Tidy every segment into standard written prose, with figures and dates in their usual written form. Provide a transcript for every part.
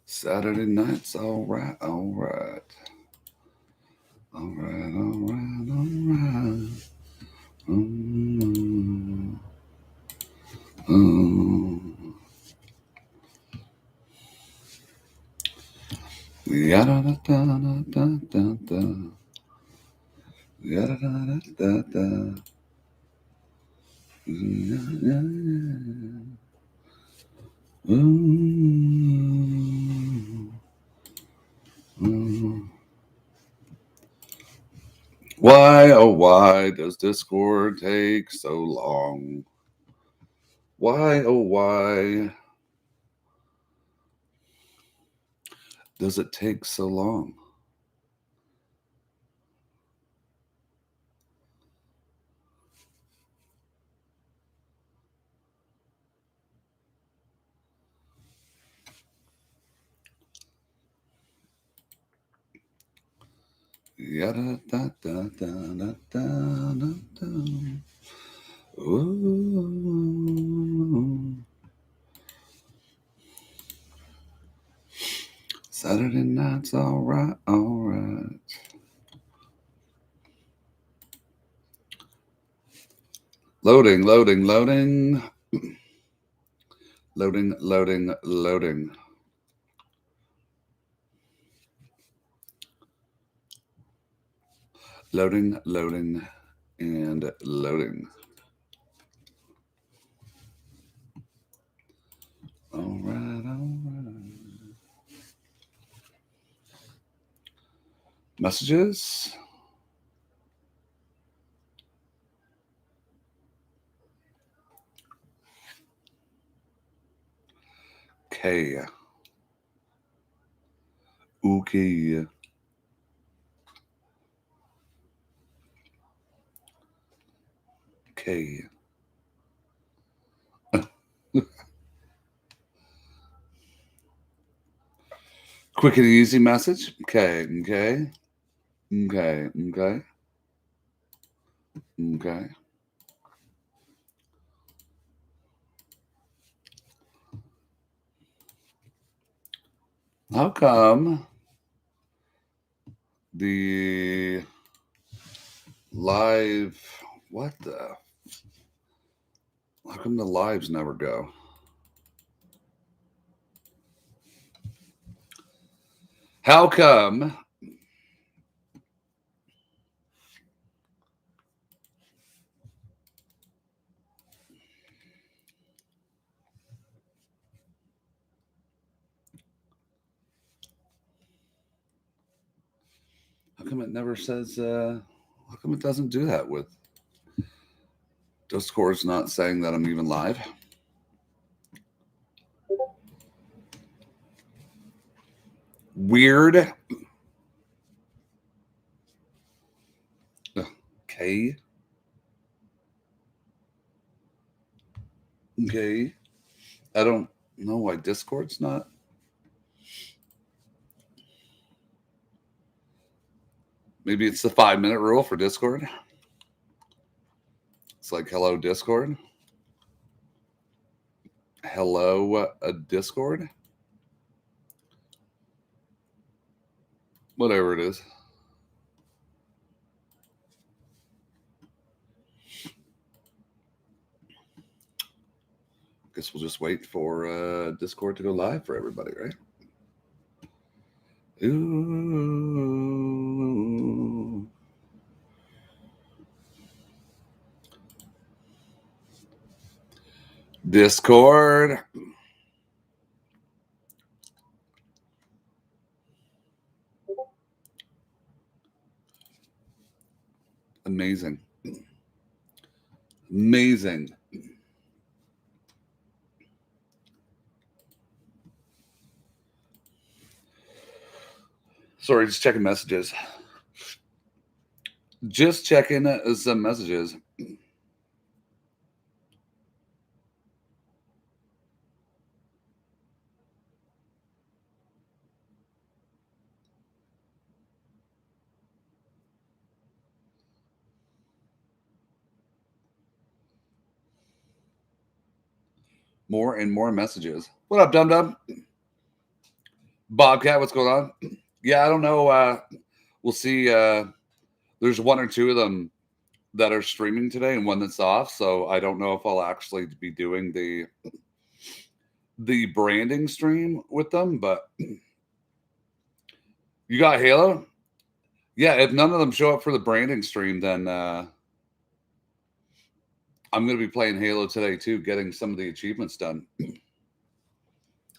Saturday nights, all right, all right. All right, all right, all right. Why, oh, why does Discord take so long? Why, oh, why does it take so long? Yada da da da da da da da. Ooh. Saturday night's all right, all right. Loading, loading, loading. Loading, loading, loading. Loading, loading, and loading. All right, all right. Messages. K. Okay. K. Quick and easy message. Okay, okay. Okay, okay. Okay. How come the live, what the, how come the lives never go? How come it never says, how come it doesn't do that with Discord's not saying that I'm even live? Weird. Okay. Okay. I don't know why Discord's not. Maybe it's the 5-minute rule for Discord. It's like, hello, Discord. Hello, Discord. Whatever it is. Guess we'll just wait for Discord to go live for everybody, right? Ooh. Discord. Amazing. Amazing. Sorry, just checking messages. Just checking some messages. More and more messages. What up, Dum Dum? Bobcat, what's going on? Yeah, I don't know. We'll see. There's one or two of them that are streaming today and one that's off. So I don't know if I'll actually be doing the branding stream with them, but you got Halo? Yeah, if none of them show up for the branding stream, then I'm going to be playing Halo today too, getting some of the achievements done.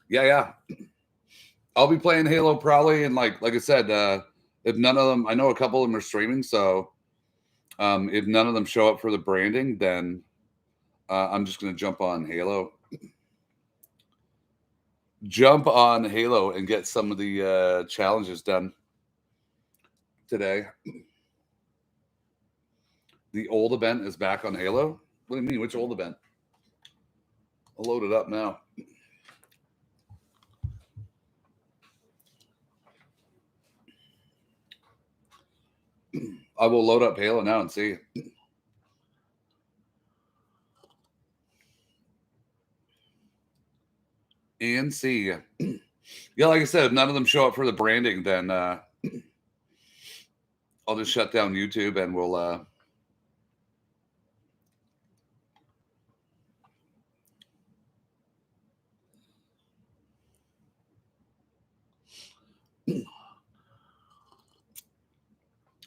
Yeah. I'll be playing Halo probably, and like I said, if none of them, I know a couple of them are streaming, so if none of them show up for the branding, then I'm just going to jump on Halo and get some of the challenges done today. The old event is back on Halo. What do you mean? Which old event? I'll load it up now. I will load up Halo now and see. And see. Yeah, like I said, if none of them show up for the branding, then I'll just shut down YouTube and we'll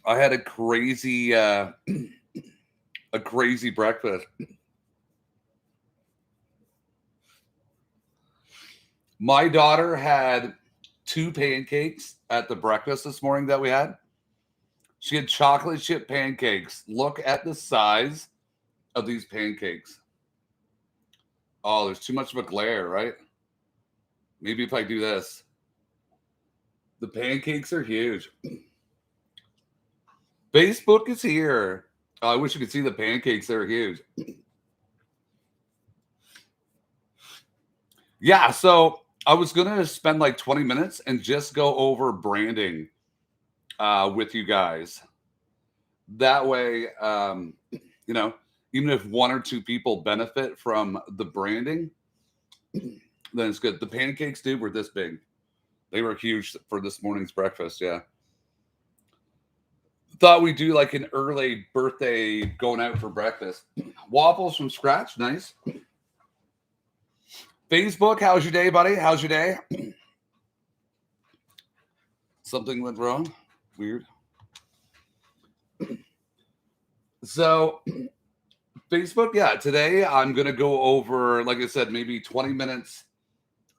I had a crazy breakfast. My daughter had 2 pancakes at the breakfast this morning that we had. She had chocolate chip pancakes. Look at the size of these pancakes. Oh, there's too much of a glare, right? Maybe if I do this. The pancakes are huge. Facebook is here. Oh, I wish you could see the pancakes. They're huge. Yeah, so I was going to spend like 20 minutes and just go over branding with you guys. That way, you know, even if 1 or 2 people benefit from the branding, then it's good. The pancakes, dude, were this big. They were huge for this morning's breakfast. Yeah. Thought we'd do like an early birthday going out for breakfast. Waffles from scratch. Nice. Facebook, how's your day, buddy? How's your day? Something went wrong. Weird. So, Facebook, yeah, today I'm going to go over, like I said, maybe 20 minutes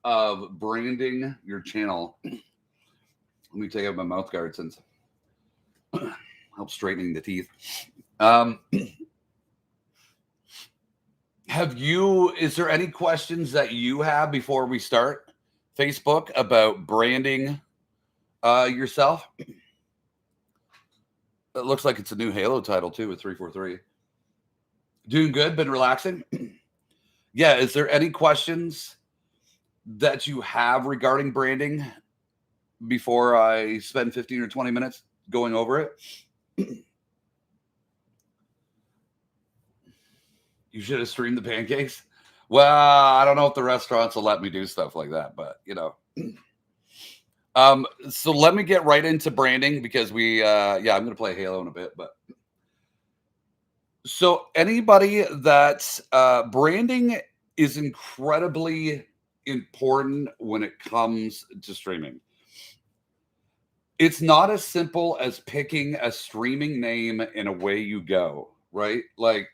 of branding your channel. Let me take out my mouth guard since help straightening the teeth. Is there any questions that you have before we start Facebook about branding yourself? It looks like it's a new Halo title too with 343. Doing good, been relaxing. Yeah, is there any questions that you have regarding branding before I spend 15 or 20 minutes going over it? You should have streamed the pancakes. Well, I don't know if the restaurants will let me do stuff like that, but you know. So let me get right into branding because I'm gonna play Halo in a bit, but so anybody that branding is incredibly important when it comes to streaming. It's not as simple as picking a streaming name and away you go, right? Like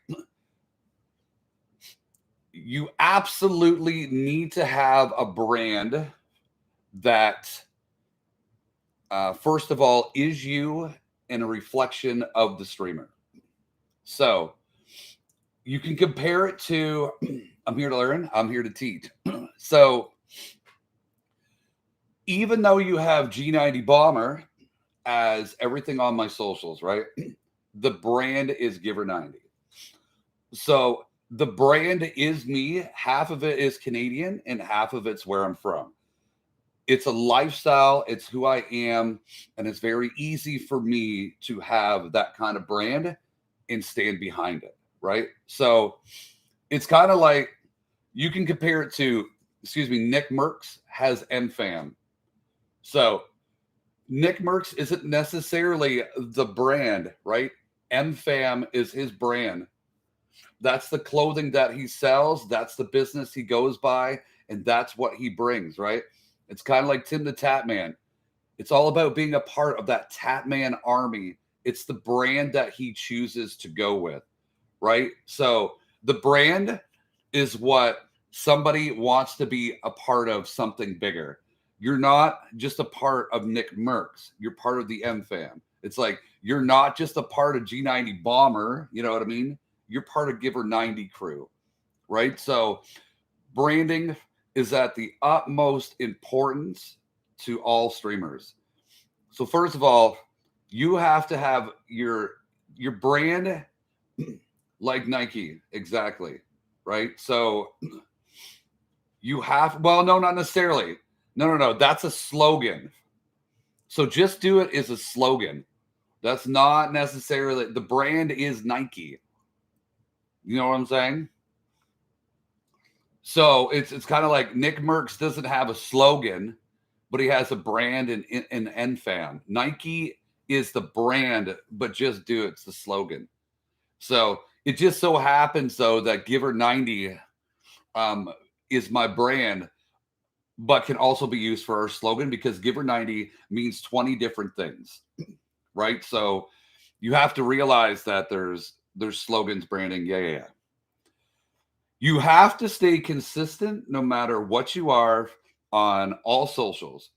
you absolutely need to have a brand that first of all is you and a reflection of the streamer. So you can compare it to I'm here to learn, I'm here to teach. So even though you have G90 Bomber as everything on my socials, right? The brand is Giver90. So the brand is me. Half of it is Canadian and half of it's where I'm from. It's a lifestyle. It's who I am. And it's very easy for me to have that kind of brand and stand behind it. Right. So it's kind of like You can compare it to, excuse me, Nick Merckx has MFAM. So Nick Merckx isn't necessarily the brand, right? MFAM is his brand. That's the clothing that he sells. That's the business he goes by. And that's what he brings, right? It's kind of like Tim the Tatman. It's all about being a part of that Tatman army. It's the brand that he chooses to go with, right? So the brand is what somebody wants to be a part of something bigger. You're not just a part of Nick Merckx. You're part of the MFAM. It's like you're not just a part of G90 Bomber. You know what I mean? You're part of Giver 90 crew, right? So branding is at the utmost importance to all streamers. So first of all, you have to have your brand like Nike, exactly, right? So you have, well, no, not necessarily. No. That's a slogan. So just do it is a slogan. That's not necessarily, the brand is Nike. You know what I'm saying? So it's kind of like Nick Merckx doesn't have a slogan, but he has a brand in NFAM. Nike is the brand, but just do it's the slogan. So it just so happens though that Giver 90 is my brand, but can also be used for our slogan because Giver 90 means 20 different things, right? So you have to realize that there's slogans, branding. Yeah. You have to stay consistent no matter what you are on all socials.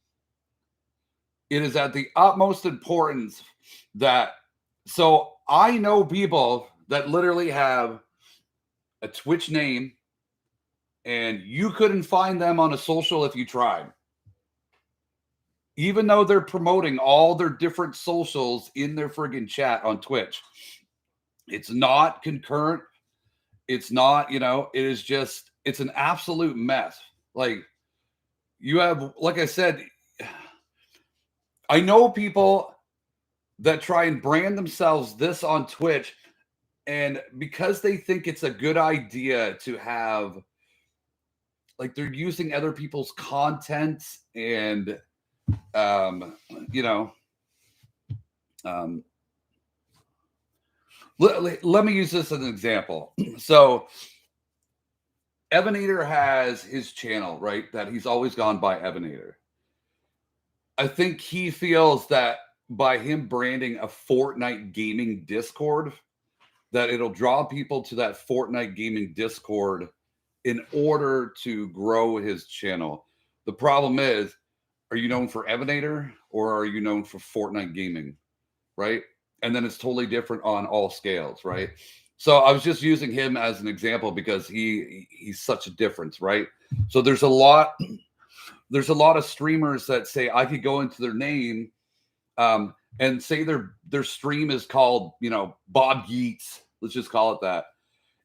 It is at the utmost importance that, so I know people that literally have a Twitch name and you couldn't find them on a social if you tried. Even though they're promoting all their different socials in their friggin' chat on Twitch. It's not concurrent. It's not, it is just, it's an absolute mess. Like you have, like I said, I know people that try and brand themselves this on Twitch, and because they think it's a good idea to have, like, they're using other people's content and, let me use this as an example. So Evenator has his channel, right? That he's always gone by Evenator. I think he feels that by him branding a Fortnite gaming Discord, that it'll draw people to that Fortnite gaming Discord in order to grow his channel. The problem is, are you known for Evenator or are you known for Fortnite gaming, right? And then it's totally different on all scales, right? So I was just using him as an example because he's such a difference, right? So there's a lot of streamers that say I could go into their name and say their stream is called, Bob Yeats. Let's just call it that.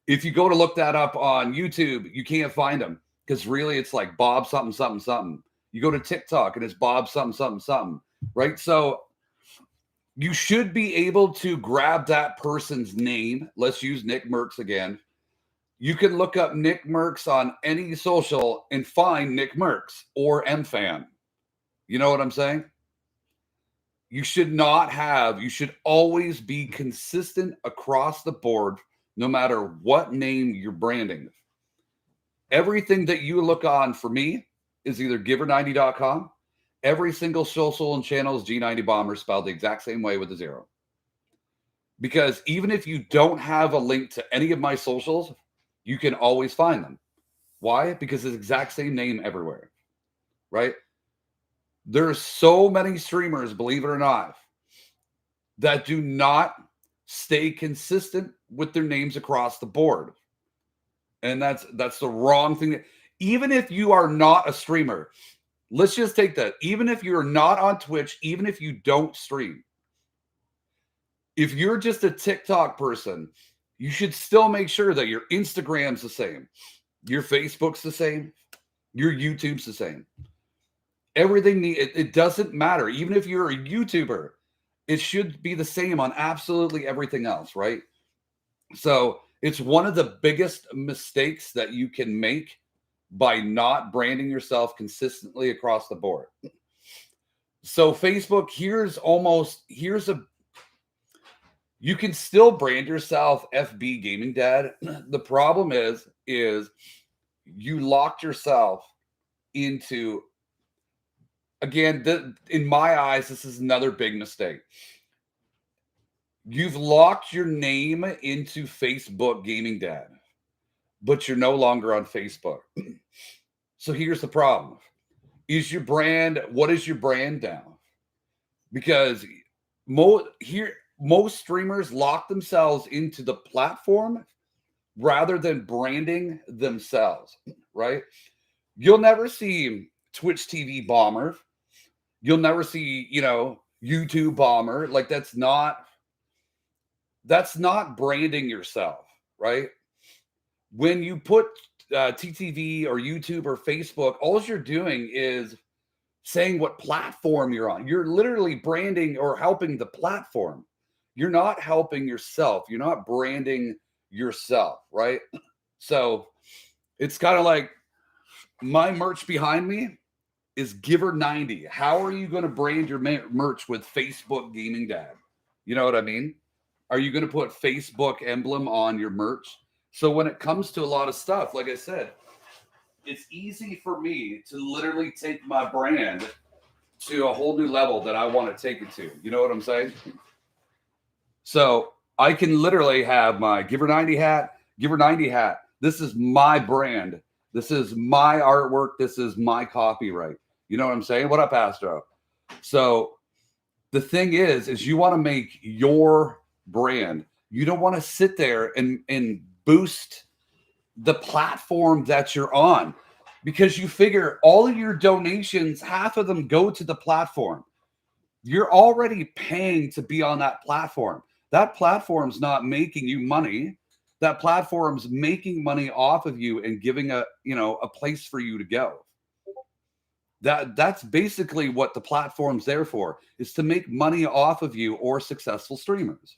If you go to look that up on YouTube, you can't find them because really it's like Bob something, something, something. You go to TikTok and it's Bob something, something, something, right? So you should be able to grab that person's name. Let's use Nick Merckx again. You can look up Nick Merckx on any social and find Nick Merckx or MFAM. You know what I'm saying? You should always be consistent across the board, no matter what name you're branding. Everything that you look on for me is either giver90.com. Every single social and channel is G90 Bomber spelled the exact same way with a 0. Because even if you don't have a link to any of my socials, you can always find them. Why? Because it's the exact same name everywhere, right? There's so many streamers, believe it or not, that do not stay consistent with their names across the board. And that's the wrong thing. Even if you are not a streamer, let's just take that. Even if you're not on Twitch, even if you don't stream, if you're just a TikTok person, you should still make sure that your Instagram's the same, your Facebook's the same, your YouTube's the same. Everything, it doesn't matter. Even if you're a YouTuber, it should be the same on absolutely everything else, right? So It's one of the biggest mistakes that you can make by not branding yourself consistently across the board. So Facebook, here's a you can still brand yourself FB Gaming Dad. The problem is you locked yourself into, again, in my eyes, this is another big mistake. You've locked your name into Facebook Gaming Dad, but you're no longer on Facebook. So here's the problem. What is your brand now? Because most streamers lock themselves into the platform rather than branding themselves, right? You'll never see Twitch TV Bomber. You'll never see, YouTube Bomber. Like that's not branding yourself, right? When you put TTV or YouTube or Facebook, all you're doing is saying what platform you're on. You're literally branding or helping the platform. You're not helping yourself. You're not branding yourself, right? So it's kind of like my merch behind me is Giver90. How are you going to brand your merch with Facebook Gaming Dad? You know what I mean? Are you going to put Facebook emblem on your merch? So when it comes to a lot of stuff, like I said, it's easy for me to literally take my brand to a whole new level that I want to take it to. You know what I'm saying? So I can literally have my Giver90 hat. This is my brand. This is my artwork. This is my copyright. You know what I'm saying? What up, Astro? So the thing is you want to make your brand. You don't want to sit there and boost the platform that you're on, because you figure all of your donations, half of them go to the platform. You're already paying to be on that platform. That platform's not making you money. That platform's making money off of you and giving a place for you to go. That's basically what the platform's there for, is to make money off of you or successful streamers.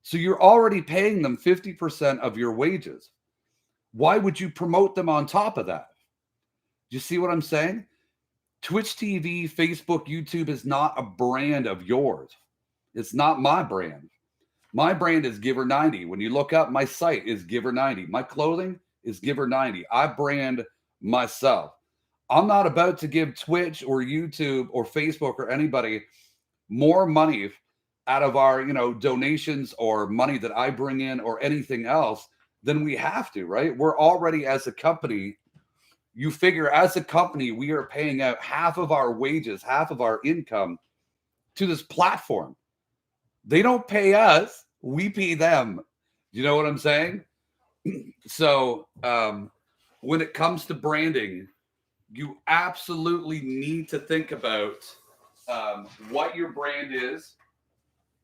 So you're already paying them 50% of your wages. Why would you promote them on top of that? Do you see what I'm saying? Twitch TV, Facebook, YouTube is not a brand of yours. It's not my brand. My brand is Giver90. When you look up, my site is Giver90. My clothing is Giver90. I brand myself. I'm not about to give Twitch or YouTube or Facebook or anybody more money out of our, donations or money that I bring in or anything else than we have to, right? We're already, as a company, you figure as a company, we are paying out half of our wages, half of our income to this platform. They don't pay us, we pay them. You know what I'm saying? So when it comes to branding, you absolutely need to think about what your brand is,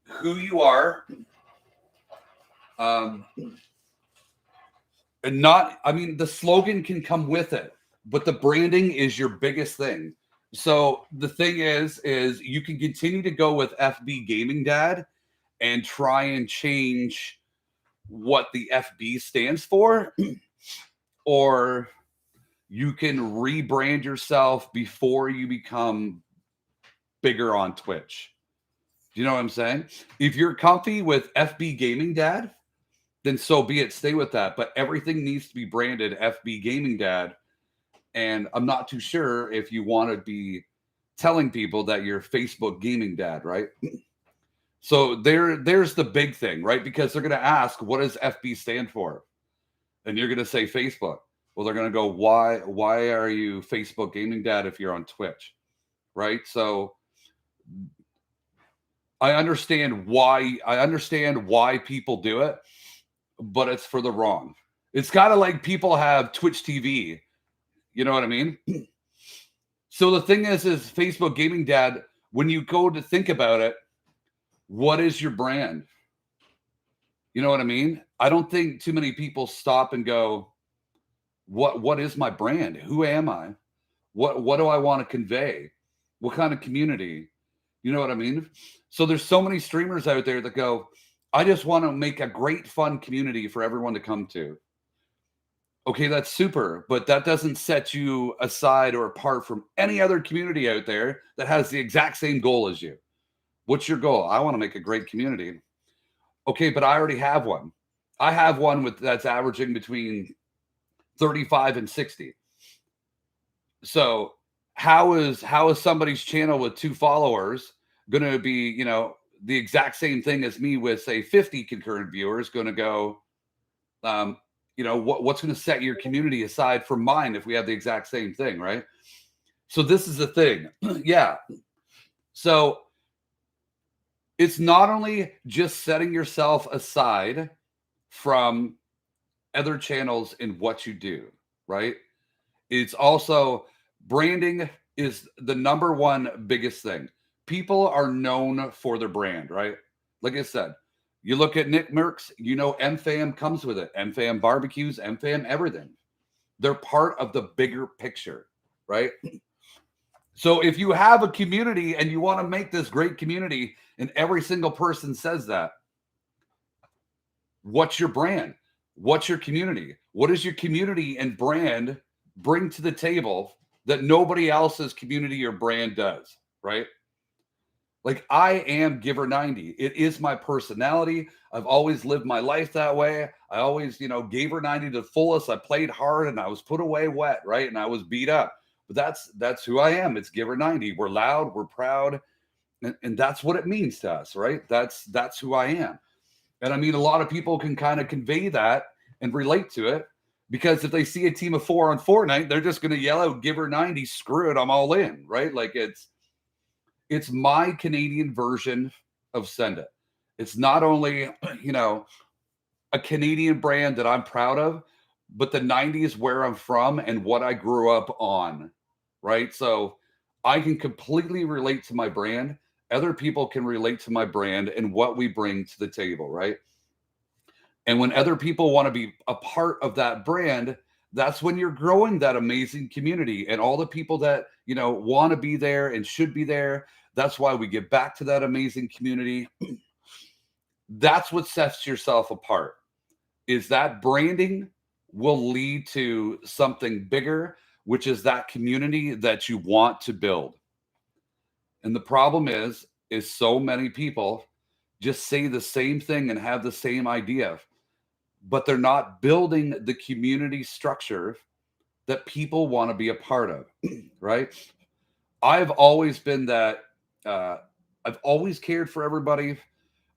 who you are, and the slogan can come with it, but the branding is your biggest thing. So the thing is you can continue to go with FB Gaming Dad and try and change what the FB stands for, or you can rebrand yourself before you become bigger on Twitch. Do you know what I'm saying? If you're comfy with FB Gaming Dad, then so be it. Stay with that. But everything needs to be branded FB Gaming Dad. And I'm not too sure if you want to be telling people that you're Facebook Gaming Dad, right? So there's the big thing, right? Because they're going to ask, what does FB stand for? And you're going to say Facebook. Well, they're going to go, why are you Facebook Gaming Dad if you're on Twitch? Right? So I understand why people do it, but it's for the wrong. It's kind of like people have Twitch TV. You know what I mean? So the thing is Facebook Gaming Dad, when you go to think about it, what is your brand? You know what I mean? I don't think too many people stop and go, what is my brand? Who am I? What do I want to convey? What kind of community? You know what I mean? So there's so many streamers out there that go, I just want to make a great, fun community for everyone to come to. Okay, that's super, but that doesn't set you aside or apart from any other community out there that has the exact same goal as you. What's your goal? I want to make a great community. Okay, but I already have one. I have one with that's averaging between 35 and 60. So how is somebody's channel with 2 followers going to be, the exact same thing as me with say 50 concurrent viewers going to go um what's going to set your community aside from mine if we have the exact same thing, right? So this is the thing. Yeah. So it's not only just setting yourself aside from other channels in what you do, right? It's also branding is the number one biggest thing. People are known for their brand, right? Like I said, you look at Nick Merckx, MFAM comes with it. MFAM barbecues, MFAM everything. They're part of the bigger picture, right? So if you have a community and you want to make this great community and every single person says that, what's your brand? What's your community? What does your community and brand bring to the table that nobody else's community or brand does, right? Like I am Giver 90. It is my personality. I've always lived my life that way. I always, gave her 90 to the fullest. I played hard and I was put away wet, right? And I was beat up. But that's who I am. It's Giver 90. We're loud, we're proud, and that's what it means to us, right? That's who I am. And I mean, a lot of people can kind of convey that and relate to it because if they see a team of 4 on Fortnite, they're just going to yell out, "Give her 90, screw it, I'm all in," right? Like it's my Canadian version of Send It. It's not only, a Canadian brand that I'm proud of, but the 90s where I'm from and what I grew up on, right? So I can completely relate to my brand. Other people can relate to my brand and what we bring to the table, right? And when other people want to be a part of that brand, that's when you're growing that amazing community and all the people that, want to be there and should be there. That's why we give back to that amazing community. That's what sets yourself apart. Is that branding will lead to something bigger, which is that community that you want to build. And the problem is so many people just say the same thing and have the same idea, but they're not building the community structure that people want to be a part of, right? I've always been that. I've always cared for everybody.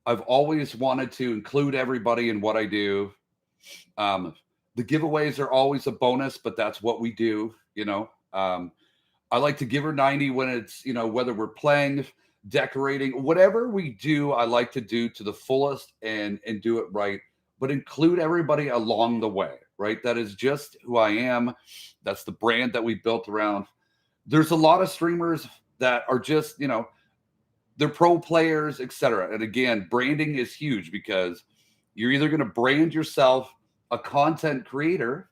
I've always wanted to include everybody in what I do. The giveaways are always a bonus, but that's what we do. I like to give her 90 when it's, whether we're playing, decorating, whatever we do, I like to do to the fullest and do it right, but include everybody along the way, right? That is just who I am. That's the brand that we built around. There's a lot of streamers that are just, they're pro players, etc. And again, branding is huge because you're either going to brand yourself a content creator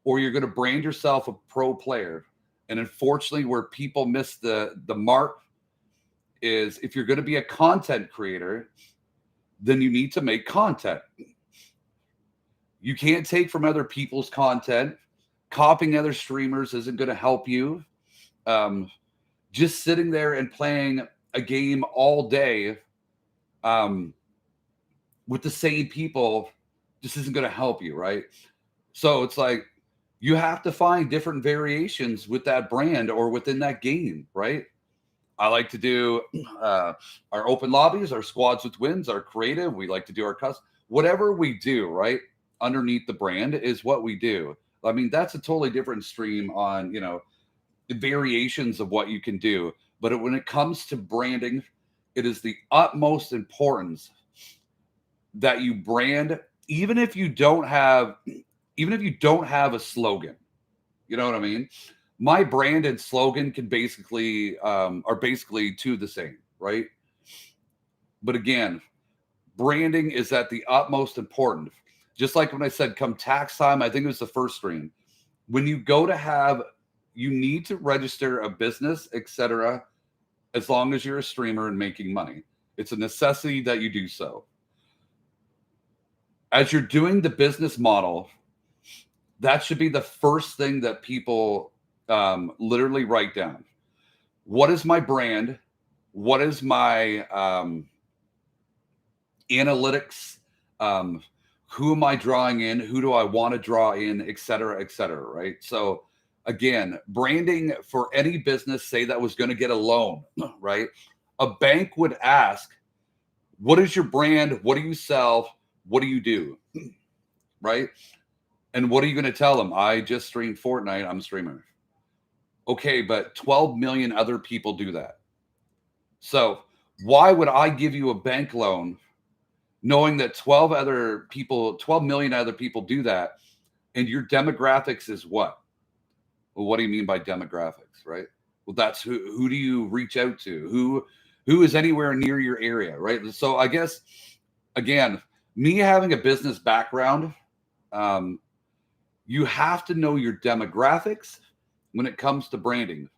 or you're going to brand yourself a pro player. And unfortunately, where people miss the mark is if you're going to be a content creator, then you need to make content. You can't take from other people's content. Copying other streamers isn't going to help you. Just sitting there and playing a game all day with the same people just isn't going to help you, right? So it's like you have to find different variations with that brand or within that game, right? I like to do our open lobbies, our squads with wins, our creative. We like to do our custom. Whatever we do, right? Underneath the brand is what we do. I mean, that's a totally different stream on, the variations of what you can do. But when it comes to branding, it is the utmost importance that you brand, even if you don't have a slogan. You know what I mean? My brand and slogan can basically are basically two the same, right? But again, branding is at the utmost important. Just like when I said come tax time, I think it was the first stream. When you go to have, you need to register a business, etc. As long as you're a streamer and making money, it's a necessity that you do so. as you're doing the business model, that should be the first thing that people literally write down. What is my brand? What is my analytics? Who am I drawing in? Who do I want to draw in, et cetera, right? So again, branding for any business, say that was going to get a loan, right? A bank would ask, what is your brand? What do you sell? What do you do? Right? And what are you going to tell them? I just streamed Fortnite. I'm a streamer. Okay, but 12 million other people do that. So why would I give you a bank loan knowing that 12 million other people do that, and your demographics is what? Well, what do you mean by demographics, right? Well, that's who do you reach out to? Who is anywhere near your area, right? So I guess, again, me having a business background, you have to know your demographics when it comes to branding.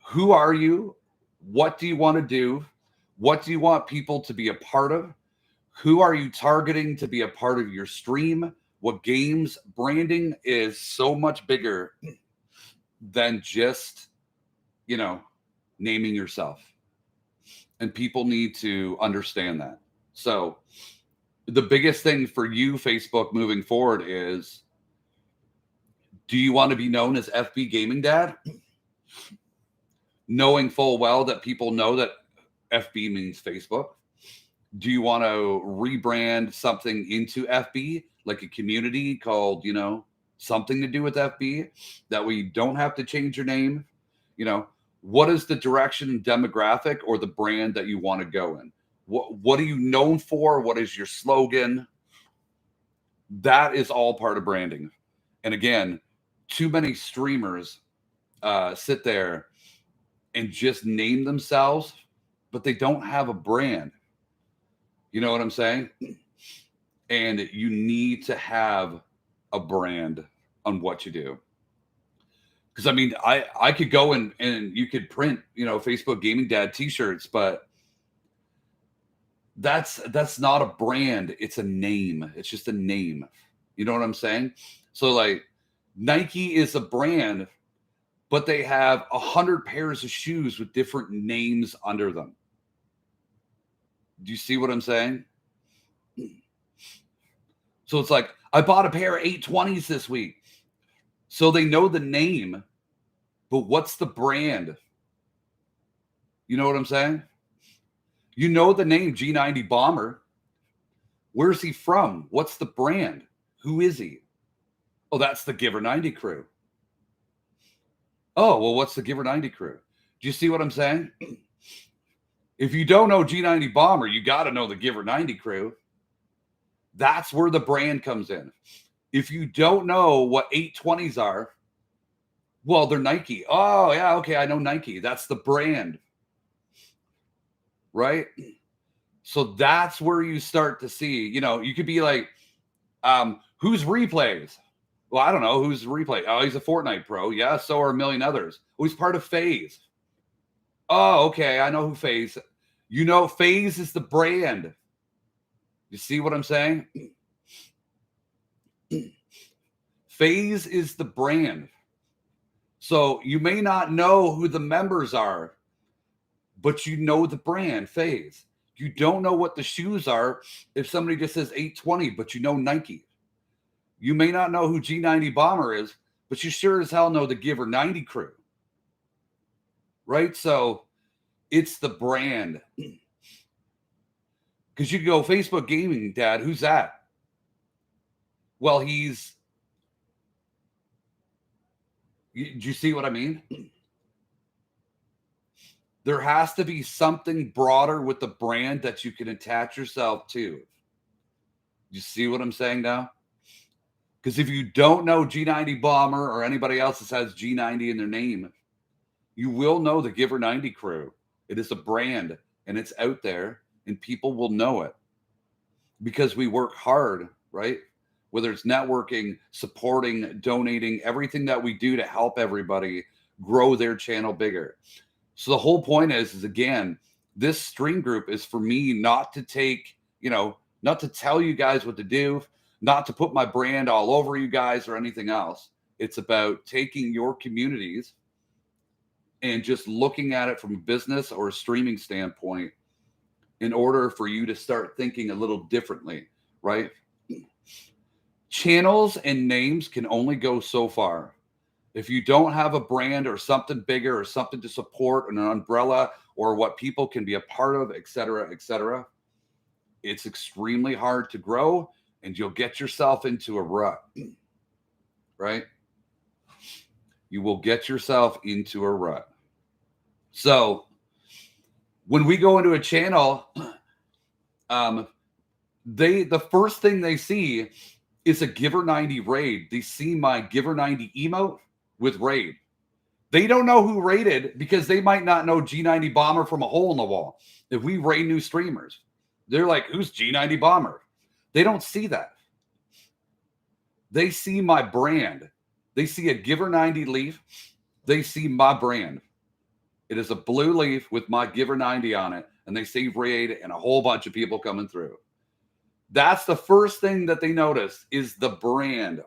Who are you? What do you want to do? What do you want people to be a part of? Who are you targeting to be a part of your stream? What games? Branding is so much bigger than just, naming yourself. And people need to understand that. So the biggest thing for you, Facebook, moving forward is, do you want to be known as FB Gaming Dad? Knowing full well that people know that FB means Facebook. Do you want to rebrand something into FB, like a community called, something to do with FB, that we don't have to change your name? What is the direction and demographic or the brand that you want to go in? What are you known for? What is your slogan? That is all part of branding. And again, too many streamers sit there and just name themselves, but they don't have a brand. You know what I'm saying? And you need to have a brand on what you do. Because I could go and you could print, Facebook Gaming Dad t-shirts, but that's not a brand. It's a name. It's just a name. You know what I'm saying? So like Nike is a brand, but they have 100 pairs of shoes with different names under them. Do you see what I'm saying? So it's like, I bought a pair of 820s this week. So they know the name, but what's the brand? You know what I'm saying? You know the name G90 Bomber. Where's he from? What's the brand? Who is he? Oh, that's the Giver 90 crew. Oh, well, what's the Giver 90 crew? Do you see what I'm saying? If you don't know G90 Bomber, you got to know the Giver 90 crew. That's where the brand comes in. If you don't know what 820s are, well, they're Nike. Oh, yeah, okay, I know Nike. That's the brand. Right? So that's where you start to see, you could be like, who's Replays? Well, I don't know. Who's Replay? Oh, he's a Fortnite pro. Yeah, so are a million others. Oh, he's part of FaZe. Oh, okay, I know who FaZe. FaZe is the brand. You see what I'm saying? FaZe is the brand. So you may not know who the members are, but you know the brand, FaZe. You don't know what the shoes are if somebody just says 820, but you know Nike. You may not know who G90 Bomber is, but you sure as hell know the Giver 90 crew. Right? So it's the brand. Because you go, Facebook Gaming Dad, who's that? Well, do you see what I mean? There has to be something broader with the brand that you can attach yourself to. You see what I'm saying now? Because if you don't know G90 Bomber or anybody else that has G90 in their name, you will know the Giver 90 crew. It is a brand and it's out there and people will know it because we work hard, right? Whether it's networking, supporting, donating, everything that we do to help everybody grow their channel bigger. So the whole point is again, this stream group is for me not to take, not to tell you guys what to do, not to put my brand all over you guys or anything else. It's about taking your communities and just looking at it from a business or a streaming standpoint in order for you to start thinking a little differently, right? Channels and names can only go so far. If you don't have a brand or something bigger or something to support, an umbrella or what people can be a part of, et cetera, it's extremely hard to grow and you'll get yourself into a rut, right? You will get yourself into a rut. So when we go into a channel, the first thing they see is a Giver90 raid. They see my Giver90 emote with raid. They don't know who raided because they might not know G90 Bomber from a hole in the wall. If we raid new streamers, they're like, who's G90 Bomber? They don't see that. They see my brand. They see a Giver90 leaf. They see my brand. It is a blue leaf with my Giver90 on it, and they see raid and a whole bunch of people coming through. That's the first thing that they notice is the brand.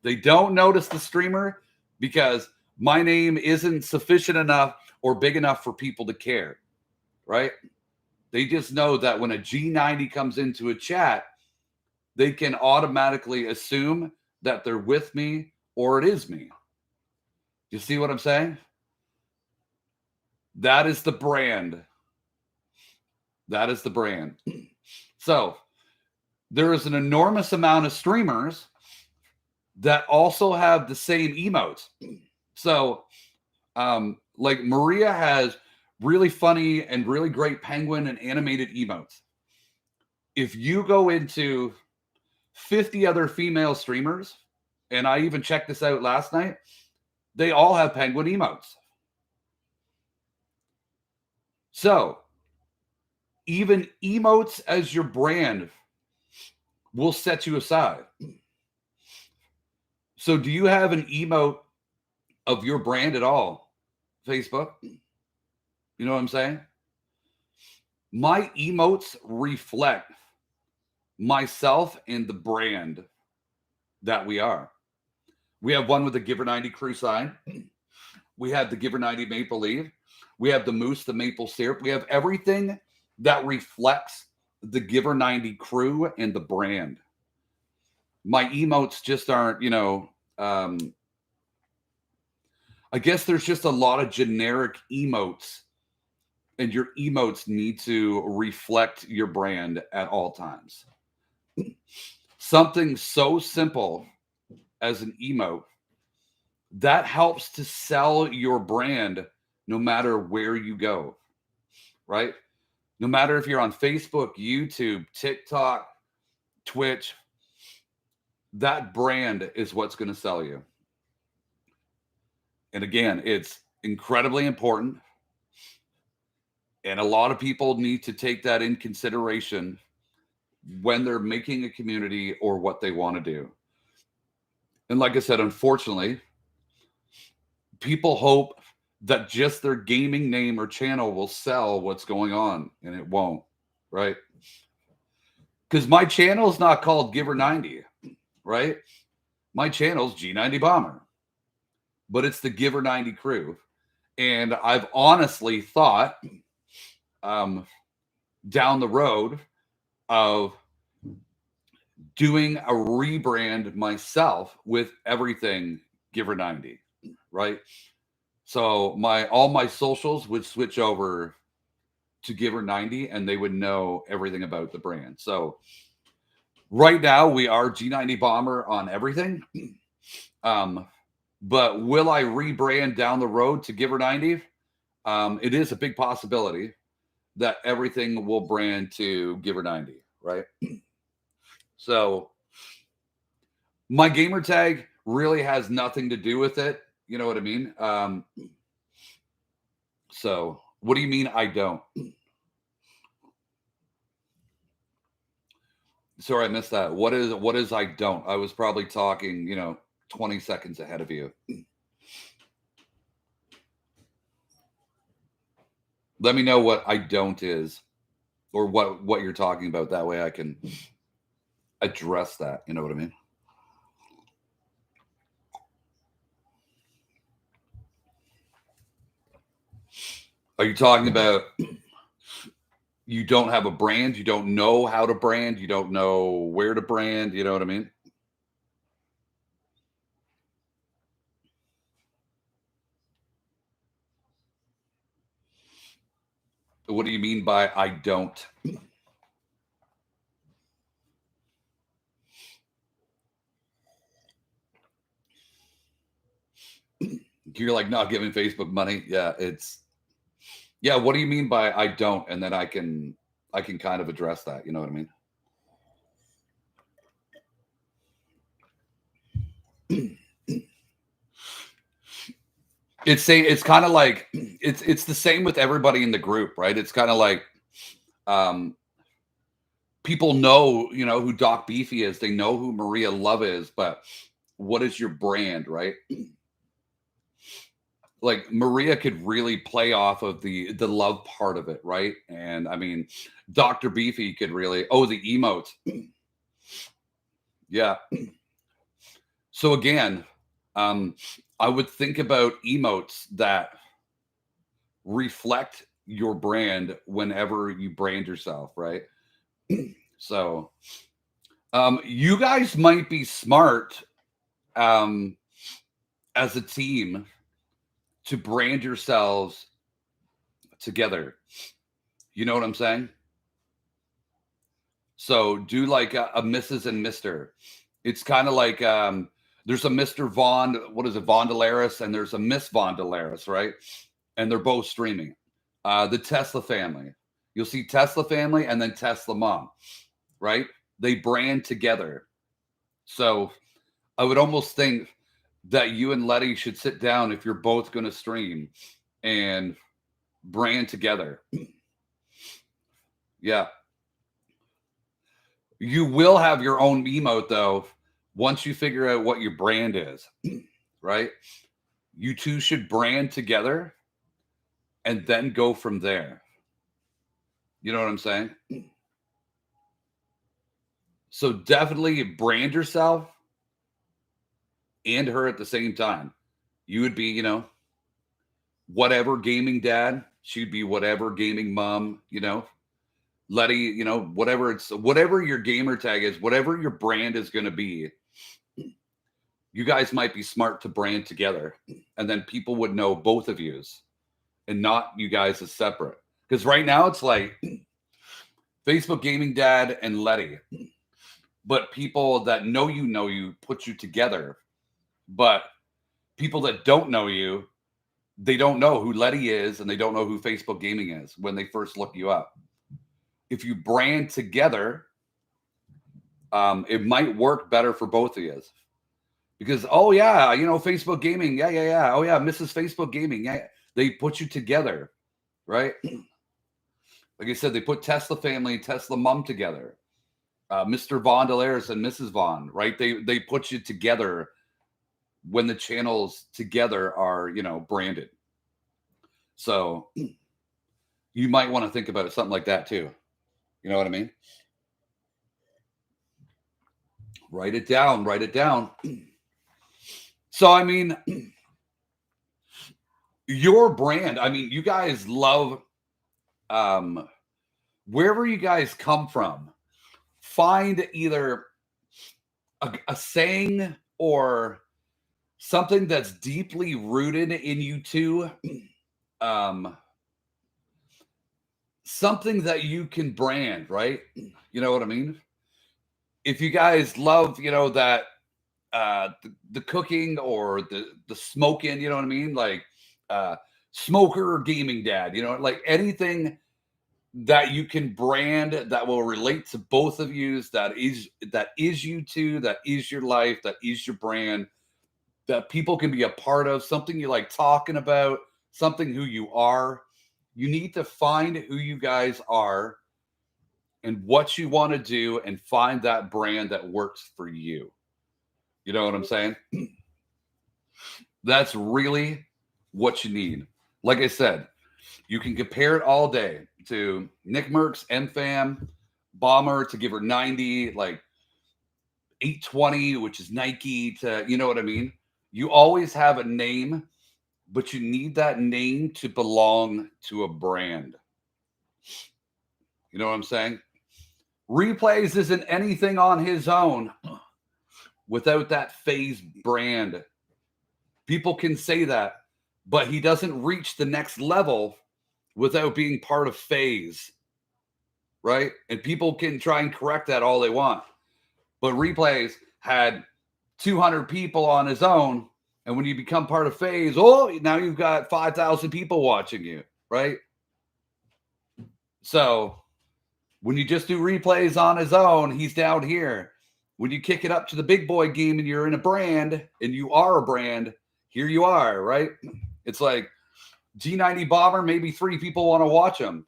They don't notice the streamer because my name isn't sufficient enough or big enough for people to care, right? They just know that when a G90 comes into a chat, they can automatically assume that they're with me or it is me. You see what I'm saying? That is the brand. That is the brand. So there is an enormous amount of streamers that also have the same emotes. So like Maria has really funny and really great penguin and animated emotes. If you go into 50 other female streamers, and I even checked this out last night, they all have penguin emotes. So even emotes as your brand will set you aside. So do you have an emote of your brand at all? Facebook? You know what I'm saying? My emotes reflect myself and the brand that we are. We have one with the Giver90 crew sign. We have the Giver90 Maple Leaf. We have the Moose, the maple syrup. We have everything that reflects the Giver90 crew and the brand. My emotes just aren't, I guess there's just a lot of generic emotes, and your emotes need to reflect your brand at all times. Something so simple as an emote that helps to sell your brand no matter where you go, right? No matter if you're on Facebook, YouTube, TikTok, Twitch, that brand is what's going to sell you. And again, it's incredibly important. And a lot of people need to take that in consideration when they're making a community or what they want to do. And like I said, unfortunately, people hope that just their gaming name or channel will sell what's going on, and it won't, right? Because my channel is not called Giver90, right? My channel's G90 Bomber, but it's the Giver90 crew. And I've honestly thought down the road of doing a rebrand myself with everything Giver90, right? So all my socials would switch over to Giver90 and they would know everything about the brand. So right now we are G90 Bomber on everything. But will I rebrand down the road to Giver90? It is a big possibility that everything will brand to Giver90, right? So my gamer tag really has nothing to do with it. You know what I mean? So what do you mean I don't? Sorry, I missed that. What is I don't? I was probably talking, 20 seconds ahead of you. Let me know what I don't is. or what you're talking about. That way I can address that. You know what I mean? Are you talking about you don't have a brand, you don't know how to brand, you don't know where to brand, you know what I mean? What do you mean by I don't? You're like not giving Facebook money. Yeah, it's yeah, what do you mean by I don't? And then I can kind of address that, you know what I mean? It's kind of like it's the same with everybody in the group, right? It's kind of like um people know, who Doc Beefy is. They know who Maria Love is, but what is your brand, right? Like Maria could really play off of the love part of it, right? And I mean, Dr. Beefy could really the emotes. Yeah. So again, um, I would think about emotes that reflect your brand whenever you brand yourself, right? So you guys might be smart um, as a team to brand yourselves together. You know what I'm saying? So do like a Mrs. and Mr. It's kind of like there's a Mr. Vaughn, what is it, Vondelaris, and there's a Miss Vondelaris, right? And they're both streaming. The Tesla family. You'll see Tesla family and then Tesla mom, right? They brand together. So I would almost think that you and Letty should sit down if you're both going to stream and brand together. Yeah. You will have your own emote though once you figure out what your brand is, right? You two should brand together and then go from there. You know what I'm saying? So definitely brand yourself and her at the same time. You would be, whatever gaming dad. She'd be whatever gaming mom, Letty, whatever your gamer tag is, whatever your brand is going to be, you guys might be smart to brand together. And then people would know both of yous and not you guys as separate. Because right now it's like Facebook gaming dad and Letty. But people that know you put you together. But people that don't know you, they don't know who Letty is and they don't know who Facebook gaming is when they first look you up. If you brand together, it might work better for both of you. Because Facebook gaming, yeah. Oh yeah, Mrs. Facebook gaming, yeah. They put you together, right? Like I said, they put Tesla family, Tesla mom together. Mr. Vaughn Delaris and Mrs. Vaughn, right? They put you together when the channels together are, branded. So you might want to think about it, something like that too. You know what I mean? Write it down, write it down. So I mean, your brand, I mean, you guys love wherever you guys come from, find either a saying or something that's deeply rooted in you two. Something that you can brand, right? You know what I mean? If you guys love, that the cooking or the smoking, you know what I mean? Like smoker or gaming dad, like anything that you can brand that will relate to both of you, that is you two, that is your life, that is your brand, that people can be a part of, something you like talking about, something who you are. You need to find who you guys are and what you want to do and find that brand that works for you. You know what I'm saying? That's really what you need. Like I said, you can compare it all day to Nick Merckx, MFAM, Bomber to Giver 90, like 820, which is Nike, to, you know what I mean? You always have a name, but you need that name to belong to a brand. You know what I'm saying? Replays isn't anything on his own without that FaZe brand. People can say that, but he doesn't reach the next level without being part of FaZe, right? And people can try and correct that all they want. But Replays had 200 people on his own, and when you become part of FaZe, oh, now you've got 5,000 people watching you, right? So when you just do Replays on his own, he's down here. When you kick it up to the big boy game and you're in a brand, and you are a brand, here you are, right? It's like G90 Bomber, maybe 3 people want to watch him.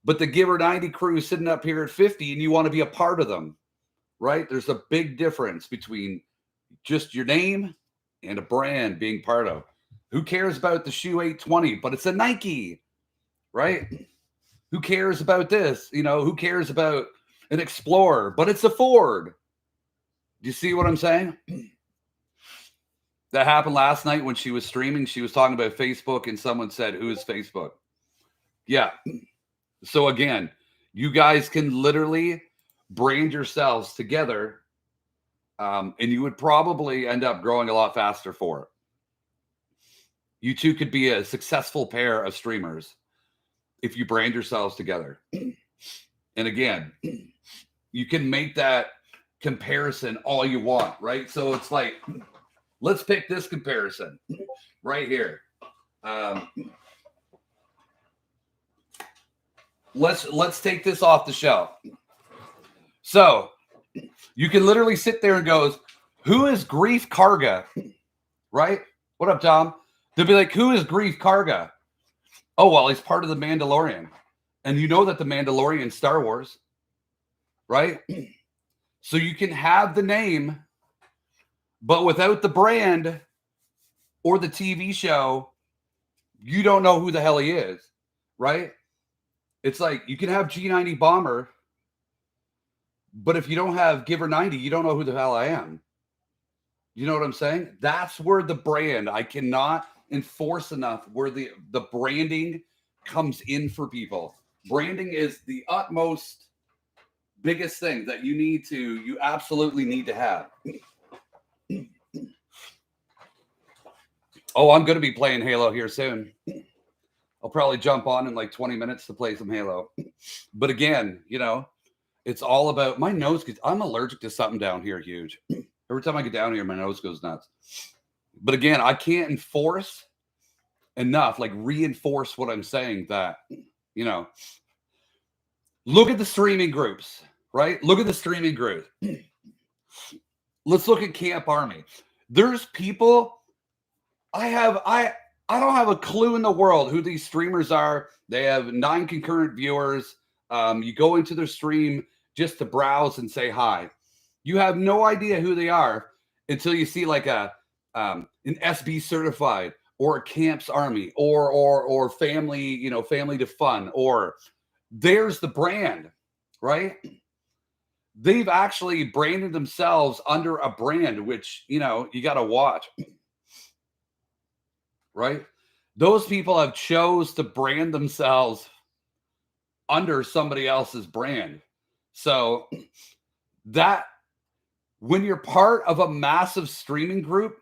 But the Giver 90 crew is sitting up here at 50, and you want to be a part of them, right? There's a big difference between just your name and a brand being part of. Who cares about the shoe 820, but it's a Nike, right? Who cares about this? You know, who cares about an Explorer, but it's a Ford? Do you see what I'm saying? That happened last night when she was streaming. She was talking about Facebook, and someone said, who is Facebook? Yeah. So again, you guys can literally brand yourselves together, and you would probably end up growing a lot faster for it. You two could be a successful pair of streamers if you brand yourselves together. And again, you can make that comparison all you want, right? So it's like, let's pick this comparison right here. Let's take this off the shelf. So you can literally sit there and goes, who is Greef Karga? Right? What up, Tom? They'll be like, who is Greef Karga? Oh, well, he's part of the Mandalorian. And you know that the Mandalorian Star Wars, right? So you can have the name, but without the brand or the TV show, you don't know who the hell he is, right? It's like you can have G90 Bomber, but if you don't have Giver 90, you don't know who the hell I am. You know what I'm saying? That's where the brand, I cannot enforce enough where the branding comes in for people. Branding is the utmost biggest thing that you absolutely need to have. Oh, I'm going to be playing Halo here soon. I'll probably jump on in like 20 minutes to play some Halo. But again, you know, it's all about my nose. I'm allergic to something down here huge. Every time I get down here, my nose goes nuts. But again, I can't enforce enough, like reinforce what I'm saying, that, you know, look at the streaming groups, right? Look at the streaming group. Let's look at Camp Army. There's people, I don't have a clue in the world who these streamers are. They have 9 concurrent viewers. You go into their stream just to browse and say hi. You have no idea who they are until you see like an SB certified or a Camps Army or family, you know, family to fun, or there's the brand, right? They've actually branded themselves under a brand, which, you know, you got to watch, right? Those people have chose to brand themselves under somebody else's brand. So that when you're part of a massive streaming group,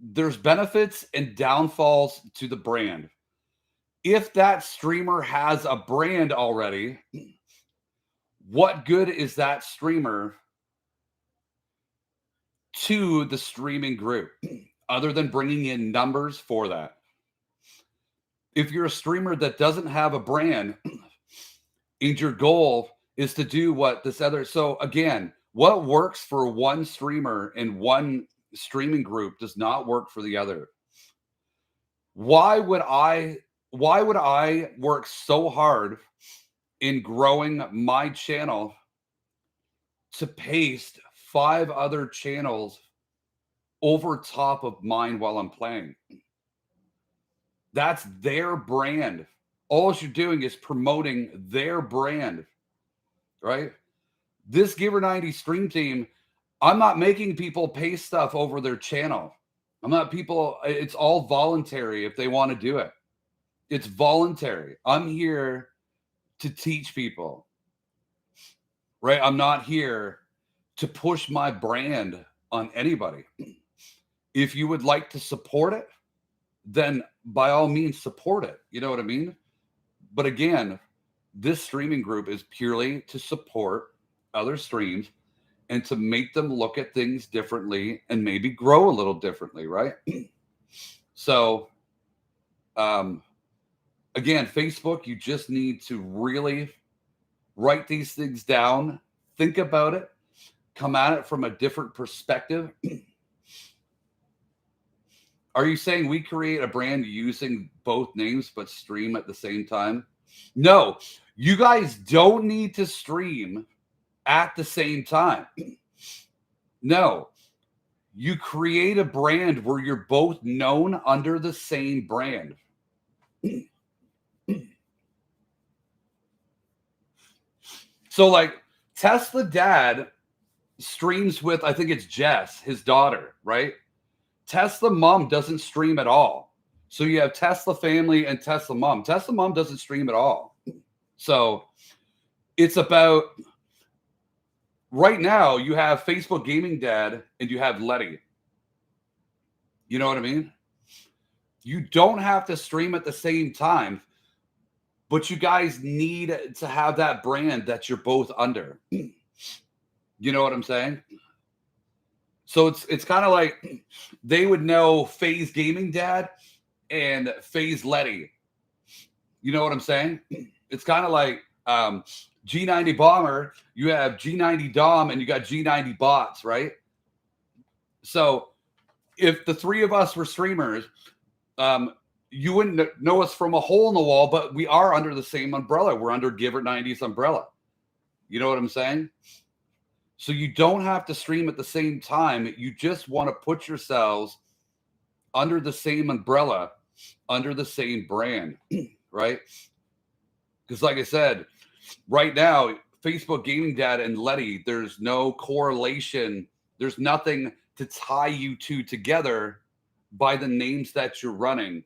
there's benefits and downfalls to the brand. If that streamer has a brand already, what good is that streamer to the streaming group other than bringing in numbers for that? If you're a streamer that doesn't have a brand and your goal is to do what this other, so again, what works for one streamer in one streaming group does not work for the other. Why would I work so hard in growing my channel to paste 5 other channels over top of mine while I'm playing? That's their brand. all you're doing is promoting their brand, right? This Giver 90 stream team, I'm not making people pay stuff over their channel. It's all voluntary if they want to do it. It's voluntary. I'm here to teach people, right? I'm not here to push my brand on anybody. If you would like to support it, then by all means support it. You know what I mean? But again, this streaming group is purely to support other streams and to make them look at things differently and maybe grow a little differently, right? So, again, Facebook, you just need to really write these things down, think about it, come at it from a different perspective. Are you saying we create a brand using both names but stream at the same time? No, you guys don't need to stream at the same time. No, you create a brand where you're both known under the same brand. So, like, Tesla Dad streams with, I think it's Jess, his daughter, right? Tesla Mom doesn't stream at all. So you have Tesla Family and Tesla Mom. Tesla Mom doesn't stream at all. So it's about, right now, you have Facebook Gaming Dad and you have Letty. You know what I mean? You don't have to stream at the same time, but you guys need to have that brand that you're both under. You know what I'm saying? So it's kind of like they would know FaZe Gaming Dad and FaZe Letty. You know what I'm saying? It's kind of like G90 Bomber. You have G90 Dom and you got G90 Bots, right? So if the three of us were streamers, you wouldn't know us from a hole in the wall, but we are under the same umbrella. We're under Giver 90's umbrella. You know what I'm saying? So you don't have to stream at the same time. You just want to put yourselves under the same umbrella, under the same brand, right? Because like I said, right now, Facebook Gaming Dad and Letty, there's no correlation. There's nothing to tie you two together by the names that you're running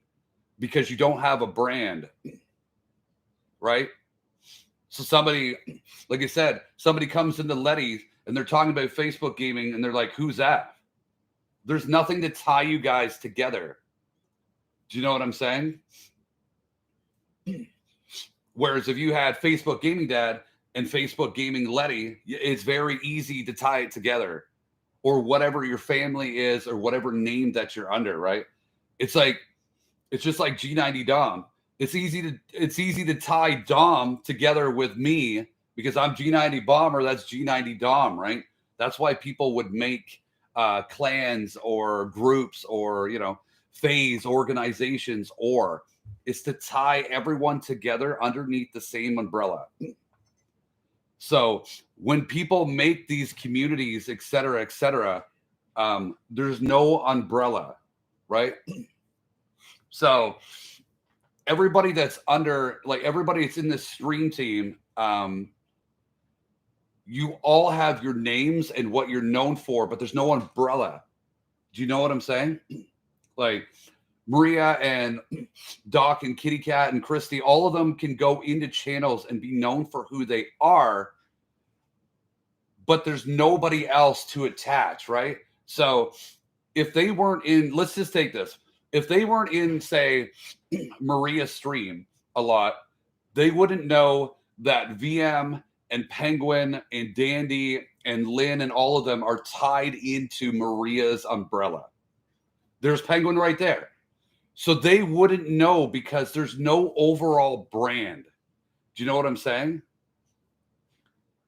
because you don't have a brand, right? So somebody, like I said, somebody comes into Letty and they're talking about Facebook gaming and they're like, who's that? There's nothing to tie you guys together. Do you know what I'm saying? Whereas if you had Facebook Gaming Dad and Facebook Gaming Letty, it's very easy to tie it together, or whatever your family is or whatever name that you're under, right? It's just like G90 Dom. It's easy to tie Dom together with me because I'm G90 Bomber. That's G90 Dom, right? That's why people would make clans or groups or, FaZe organizations, or it's to tie everyone together underneath the same umbrella. So when people make these communities, et cetera, there's no umbrella, right? So everybody that's under, like everybody that's in this stream team, you all have your names and what you're known for, but there's no umbrella. Do you know what I'm saying? Like Maria and Doc and Kitty Cat and Christy, all of them can go into channels and be known for who they are, but there's nobody else to attach, right? So if they weren't in, let's just take this. If they weren't in, say, Maria's stream a lot, they wouldn't know that VM and Penguin and Dandy and Lynn and all of them are tied into Maria's umbrella. There's Penguin right there. So they wouldn't know because there's no overall brand. Do you know what I'm saying?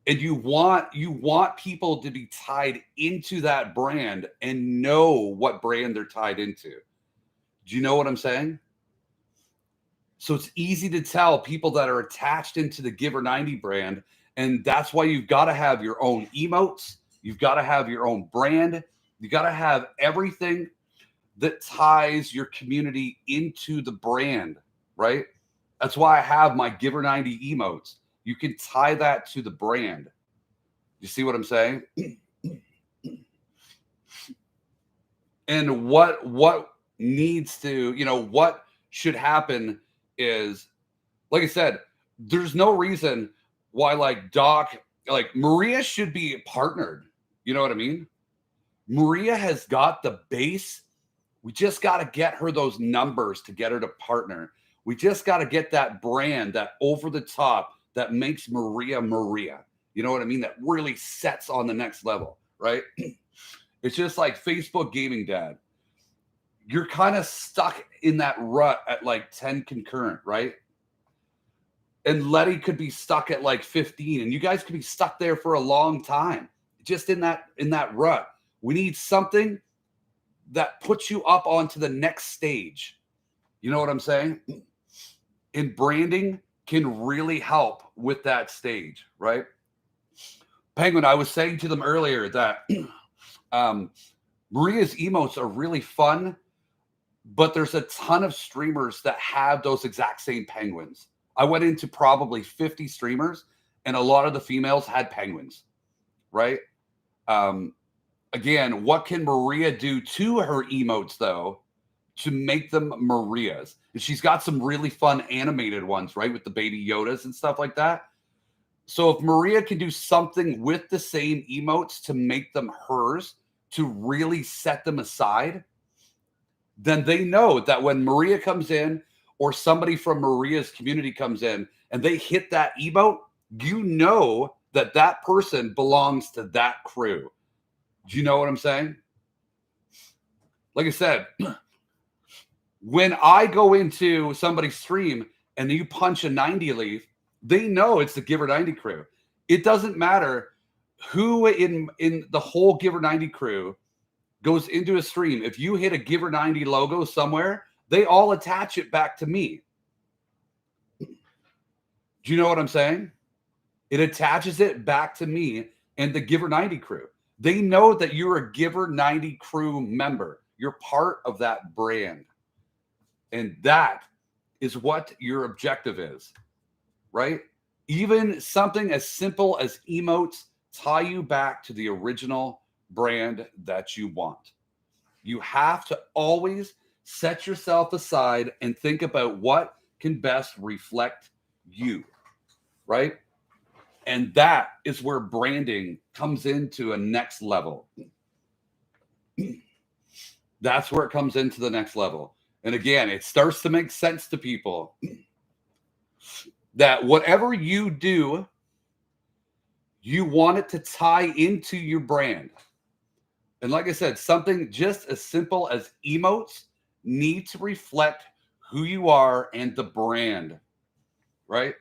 And you want people to be tied into that brand and know what brand they're tied into. Do you know what I'm saying? So it's easy to tell people that are attached into the Giver 90 brand. And that's why you've got to have your own emotes. You've got to have your own brand. You got to have everything that ties your community into the brand, right? That's why I have my Giver 90 emotes. You can tie that to the brand. You see what I'm saying? And what needs to, what should happen is, like I said, there's no reason why like Doc, like Maria should be partnered. You know what I mean? Maria has got the base. We just got to get her those numbers to get her to partner. We just got to get that brand, that over the top, that makes Maria Maria. You know what I mean? That really sets on the next level, right? It's just like Facebook Gaming Dad. You're kind of stuck in that rut at like 10 concurrent, right? And Letty could be stuck at like 15, and you guys could be stuck there for a long time, just in that rut. We need something that puts you up onto the next stage. You know what I'm saying? And branding can really help with that stage, right? Penguin, I was saying to them earlier that Maria's emotes are really fun, but there's a ton of streamers that have those exact same penguins. I went into probably 50 streamers, and a lot of the females had penguins, right? Again, what can Maria do to her emotes, though, to make them Marias? And she's got some really fun animated ones, right, with the baby Yodas and stuff like that. So if Maria can do something with the same emotes to make them hers, to really set them aside, then they know that when Maria comes in or somebody from Maria's community comes in and they hit that emote, you know that that person belongs to that crew. Do you know what I'm saying? Like I said, when I go into somebody's stream and you punch a 90 leaf, they know it's the Giver 90 crew. It doesn't matter who in the whole Giver 90 crew goes into a stream. If you hit a Giver 90 logo somewhere, they all attach it back to me. Do you know what I'm saying? It attaches it back to me and the Giver 90 crew. They know that you're a Giver 90 crew member. You're part of that brand. And that is what your objective is, right? Even something as simple as emotes tie you back to the original brand that you want. You have to always set yourself aside and think about what can best reflect you, right? And that is where branding comes into a next level. That's where it comes into the next level. And again, it starts to make sense to people that whatever you do, you want it to tie into your brand. And like I said, something just as simple as emotes need to reflect who you are and the brand, right?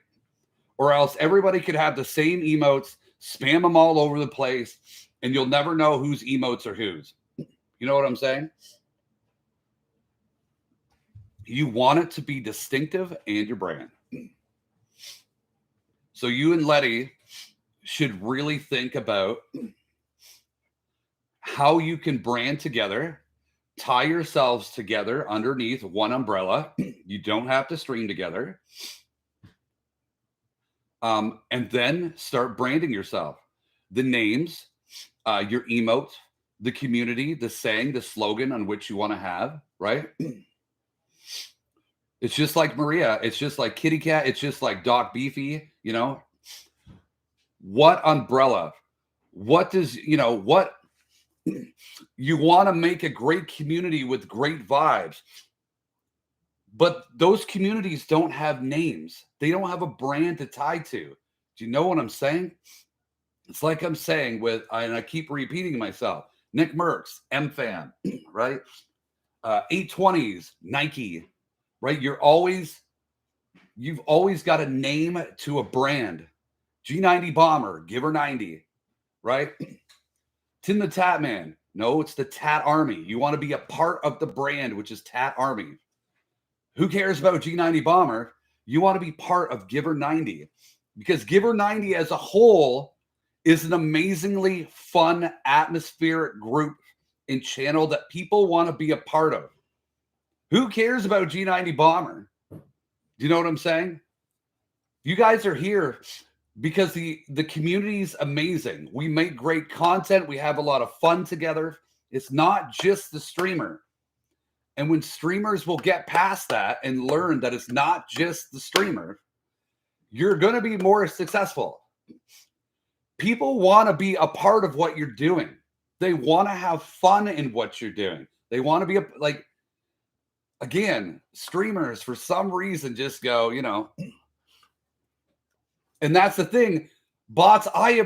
Or else everybody could have the same emotes, spam them all over the place, and you'll never know whose emotes are whose. You know what I'm saying? You want it to be distinctive and your brand. So you and Letty should really think about how you can brand together, tie yourselves together underneath one umbrella. You don't have to stream together. And then start branding yourself. The names, your emote, the community, the saying, the slogan on which you want to have, right? It's just like Maria. It's just like Kitty Cat. It's just like Doc Beefy, you know? What umbrella? What does, what you want to make a great community with great vibes. But those communities don't have names. They don't have a brand to tie to. Do you know what I'm saying? It's like I'm saying with, and I keep repeating myself, Nick Merckx, MFan, right? 820s, Nike, right? You've always got a name to a brand. G90 Bomber, Giver 90, right? Tim the Tat Man. No, it's the Tat Army. You want to be a part of the brand, which is Tat Army. Who cares about G90 Bomber? You want to be part of Giver 90 because Giver 90 as a whole is an amazingly fun, atmospheric group and channel that people want to be a part of. Who cares about G90 Bomber? Do Do you know what I'm saying? You guys are here because the community's amazing. We make great content. We have a lot of fun together. It's not just the streamer. And when streamers will get past that and learn that it's not just the streamer, you're going to be more successful. People want to be a part of what you're doing. They want to have fun in what you're doing. They want to be like, again, streamers for some reason just go, and that's the thing. Bots, I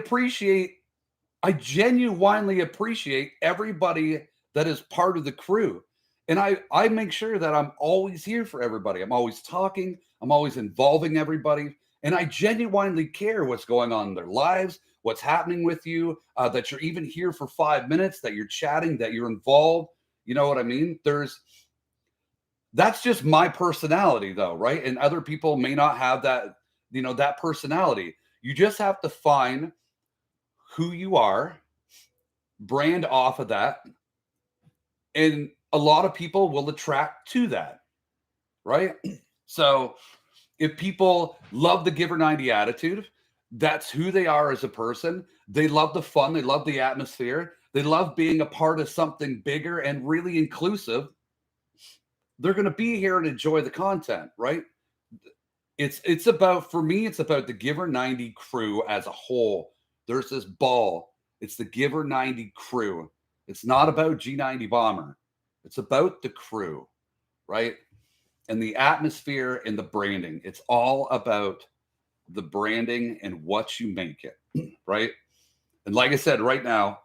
genuinely appreciate everybody that is part of the crew. And I make sure that I'm always here for everybody. I'm always talking. I'm always involving everybody. And I genuinely care what's going on in their lives, what's happening with you, that you're even here for 5 minutes, that you're chatting, that you're involved. You know what I mean? That's just my personality though, right? And other people may not have that, that personality. You just have to find who you are, brand off of that. And a lot of people will attract to that, right? So if people love the Giver 90 attitude, that's who they are as a person. They love the fun. They love the atmosphere. They love being a part of something bigger and really inclusive. They're going to be here and enjoy the content, right? It's about, for me, it's about the Giver 90 crew as a whole. There's this ball. It's the Giver 90 crew. It's not about G90 Bomber. It's about the crew, right? And the atmosphere and the branding. It's all about the branding and what you make it, right? And like I said, right now,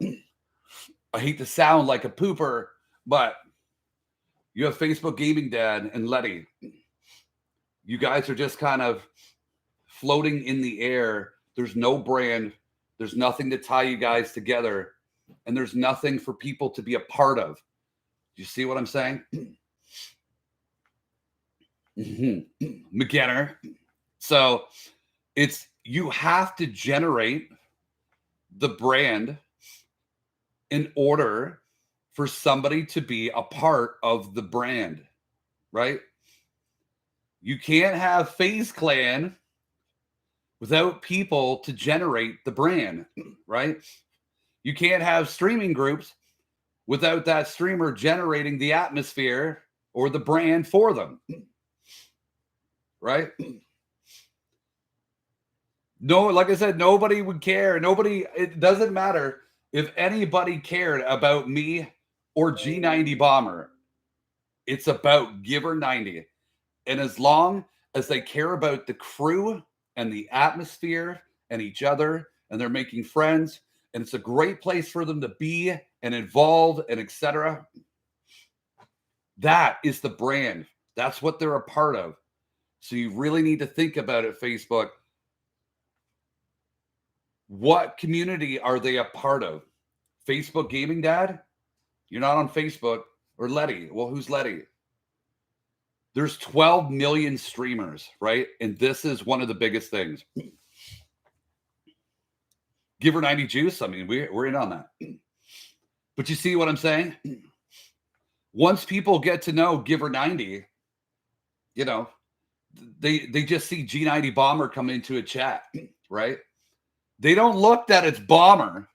I hate to sound like a pooper, but you have Facebook Gaming Dad and Letty. You guys are just kind of floating in the air. There's no brand. There's nothing to tie you guys together. And there's nothing for people to be a part of. You see what I'm saying? McGinner. So you have to generate the brand in order for somebody to be a part of the brand, right? You can't have FaZe Clan without people to generate the brand, right? You can't have streaming groups without that streamer generating the atmosphere or the brand for them, right? No, like I said, nobody would care. It doesn't matter if anybody cared about me or G90 Bomber. It's about Giver 90. And as long as they care about the crew and the atmosphere and each other, and they're making friends, and it's a great place for them to be and involved and etc. That is the brand. That's what they're a part of. So you really need to think about it, Facebook. What community are they a part of? Facebook Gaming Dad? You're not on Facebook. Or Letty. Well, who's Letty? There's 12 million streamers, right? And this is one of the biggest things. Giver 90 Juice, I mean, we're in on that. But you see what I'm saying? Once people get to know Giver 90, they just see G90 Bomber come into a chat, right? They don't look that it's Bomber.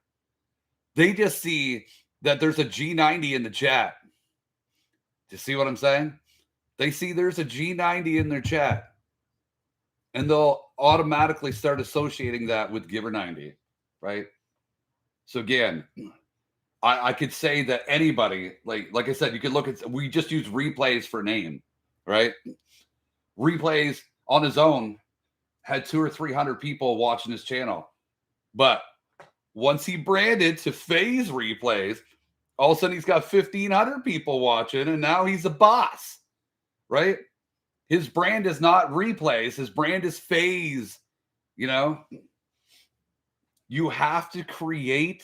They just see that there's a G90 in the chat. Do you see what I'm saying? They see there's a G90 in their chat. And they'll automatically start associating that with Giver 90, right? So again, I could say that anybody, like I said, you could look at, we just use Replays for name, right? Replays on his own had 200 or 300 people watching his channel. But once he branded to FaZe Replays, all of a sudden he's got 1,500 people watching, and now he's a boss, right? His brand is not Replays. His brand is FaZe, You have to create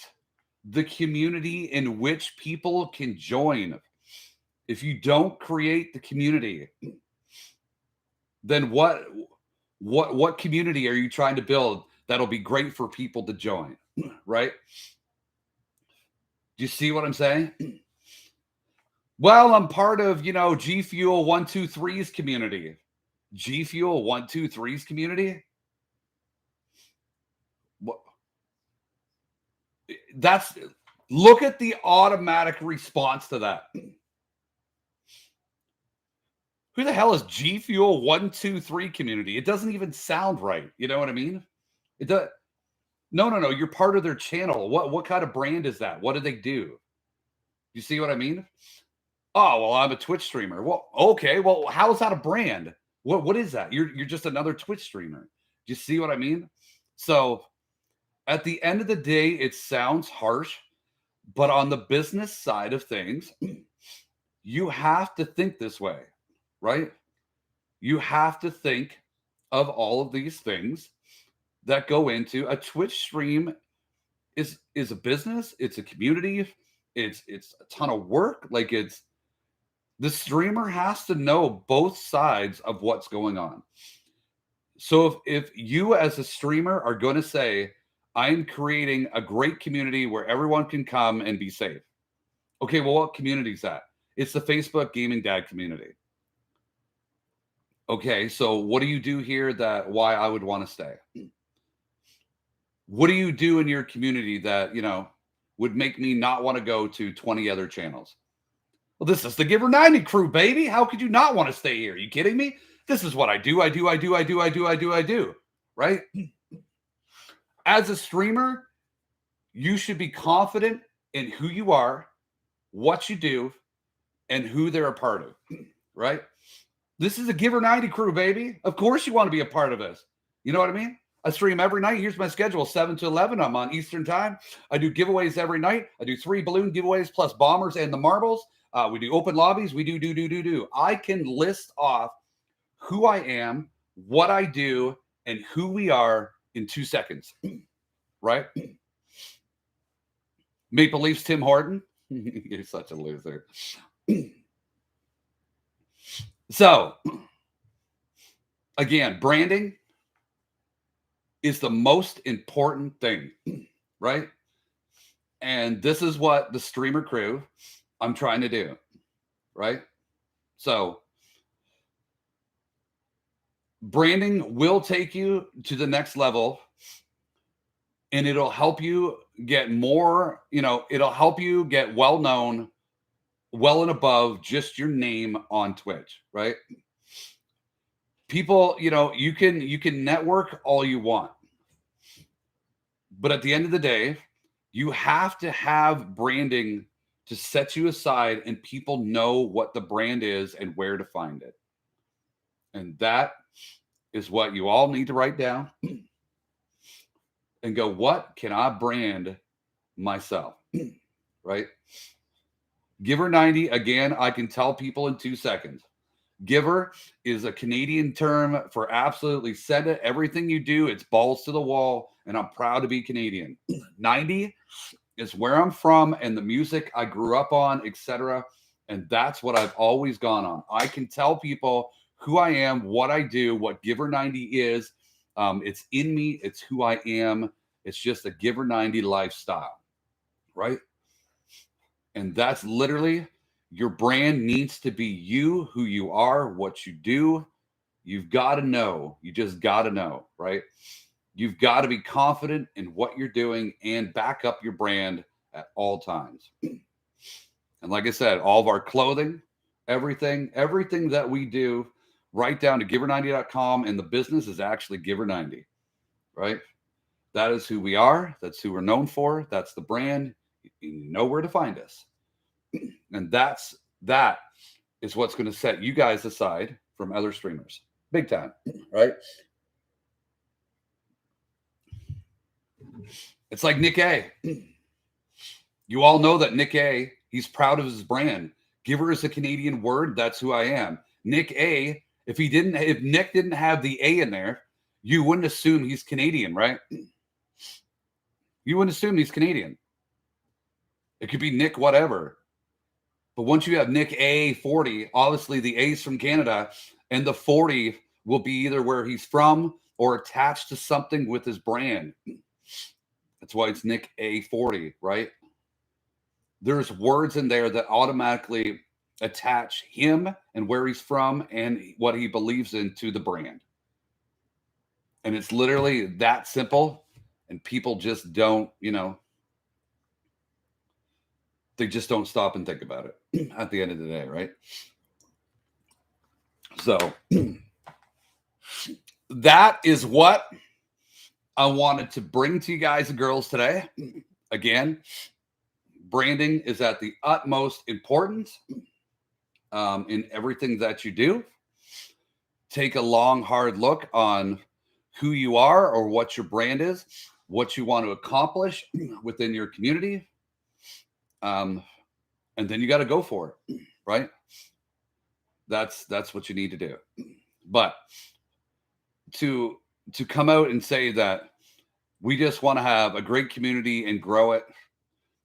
the community in which people can join. If you don't create the community, then what community are you trying to build that'll be great for people to join, right? Do you see what I'm saying? Well, I'm part of, G Fuel 123's community. G Fuel 123's community. What? That's look at the automatic response to that. Who the hell is G Fuel 123 community? It doesn't even sound right. You know what I mean? It does. No. You're part of their channel. What kind of brand is that? What do they do? You see what I mean? Oh, well, I'm a Twitch streamer. Well, okay. Well, how is that a brand? What is that? You're just another Twitch streamer. Do you see what I mean? So at the end of the day, it sounds harsh, but on the business side of things, you have to think this way, right? You have to think of all of these things that go into a Twitch stream is a business, it's a community, it's a ton of work. Like it's the streamer has to know both sides of what's going on. So if you as a streamer are going to say, I'm creating a great community where everyone can come and be safe. Okay, well, what community is that? It's the Facebook Gaming Dad community. Okay, so what do you do here that why I would want to stay? What do you do in your community that, would make me not want to go to 20 other channels? Well, this is the Giver 90 crew, baby. How could you not want to stay here? Are you kidding me? This is what I do. I do. Right? As a streamer, you should be confident in who you are, what you do, and who they're a part of. Right? This is a Giver 90 crew, baby. Of course you want to be a part of this. You know what I mean? I stream every night. Here's my schedule, 7 to 11. I'm on Eastern time. I do giveaways every night. I do 3 balloon giveaways plus bombers and the marbles. We do open lobbies. We do. I can list off who I am, what I do, and who we are in 2 seconds. Right? Maple Leafs, Tim Horton. You're such a loser. So, again, branding is the most important thing, right? And this is what the streamer crew I'm trying to do, right? So branding will take you to the next level and it'll help you get more, it'll help you get well known, well and above just your name on Twitch, right? People, you can network all you want. But at the end of the day, you have to have branding to set you aside and people know what the brand is and where to find it. And that is what you all need to write down and go, what can I brand myself? Right? Giver 90, again, I can tell people in 2 seconds. Giver is a Canadian term for absolutely send it. Everything you do, it's balls to the wall, and I'm proud to be Canadian. 90 is where I'm from and the music I grew up on, etc. And that's what I've always gone on. I can tell people who I am, what I do, what Giver 90 is. It's in me. It's who I am. It's just a Giver 90 lifestyle, right? And that's literally your brand needs to be you, who you are, what you do. You've got to know. You just got to know, right? You've got to be confident in what you're doing and back up your brand at all times. And like I said, all of our clothing, everything that we do, right down to giver90.com, and the business is actually Giver90, right? That is who we are. That's who we're known for. That's the brand. You know where to find us. And that is what's going to set you guys aside from other streamers. Big time, right? It's like Nick A. You all know that Nick A, he's proud of his brand. Giver is a Canadian word. That's who I am. Nick A, if Nick didn't have the A in there, you wouldn't assume he's Canadian, right? You wouldn't assume he's Canadian. It could be Nick whatever. But once you have Nick A40, obviously the A's from Canada, and the 40 will be either where he's from or attached to something with his brand. That's why it's Nick A40, right? There's words in there that automatically attach him and where he's from and what he believes in to the brand. And it's literally that simple. And people just don't, they just don't stop and think about it at the end of the day, right? So that is what I wanted to bring to you guys and girls today. Again, branding is at the utmost importance in everything that you do. Take a long, hard look on who you are or what your brand is, what you want to accomplish within your community. And then you got to go for it, right? That's what you need to do. But to come out and say that we just want to have a great community and grow it,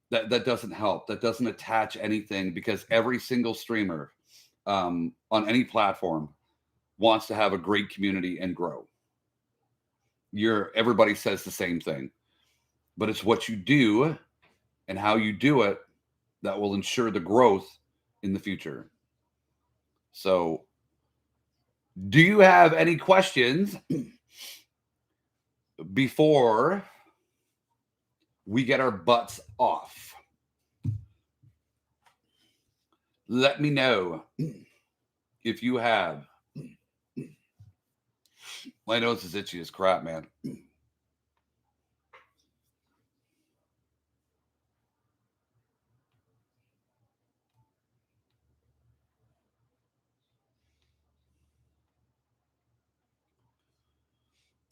that doesn't help. That doesn't attach anything, because every single streamer on any platform wants to have a great community and grow. Everybody says the same thing, but it's what you do and how you do it that will ensure the growth in the future. So, do you have any questions before we get our butts off? Let me know if you have. My nose is itchy as crap, man.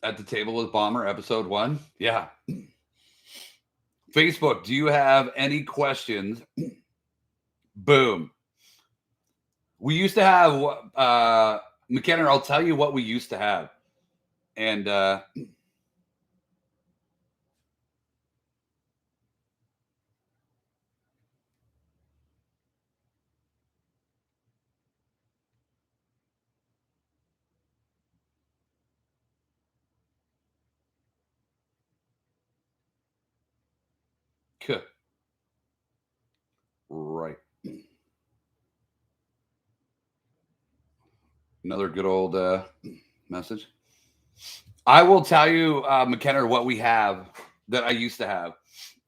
At the Table with Bomber, episode 1. Yeah. Facebook, do you have any questions? Boom. We used to have McKenna, I'll tell you what we used to have. And right. Another good old message. I will tell you, McKenna, what we have that I used to have.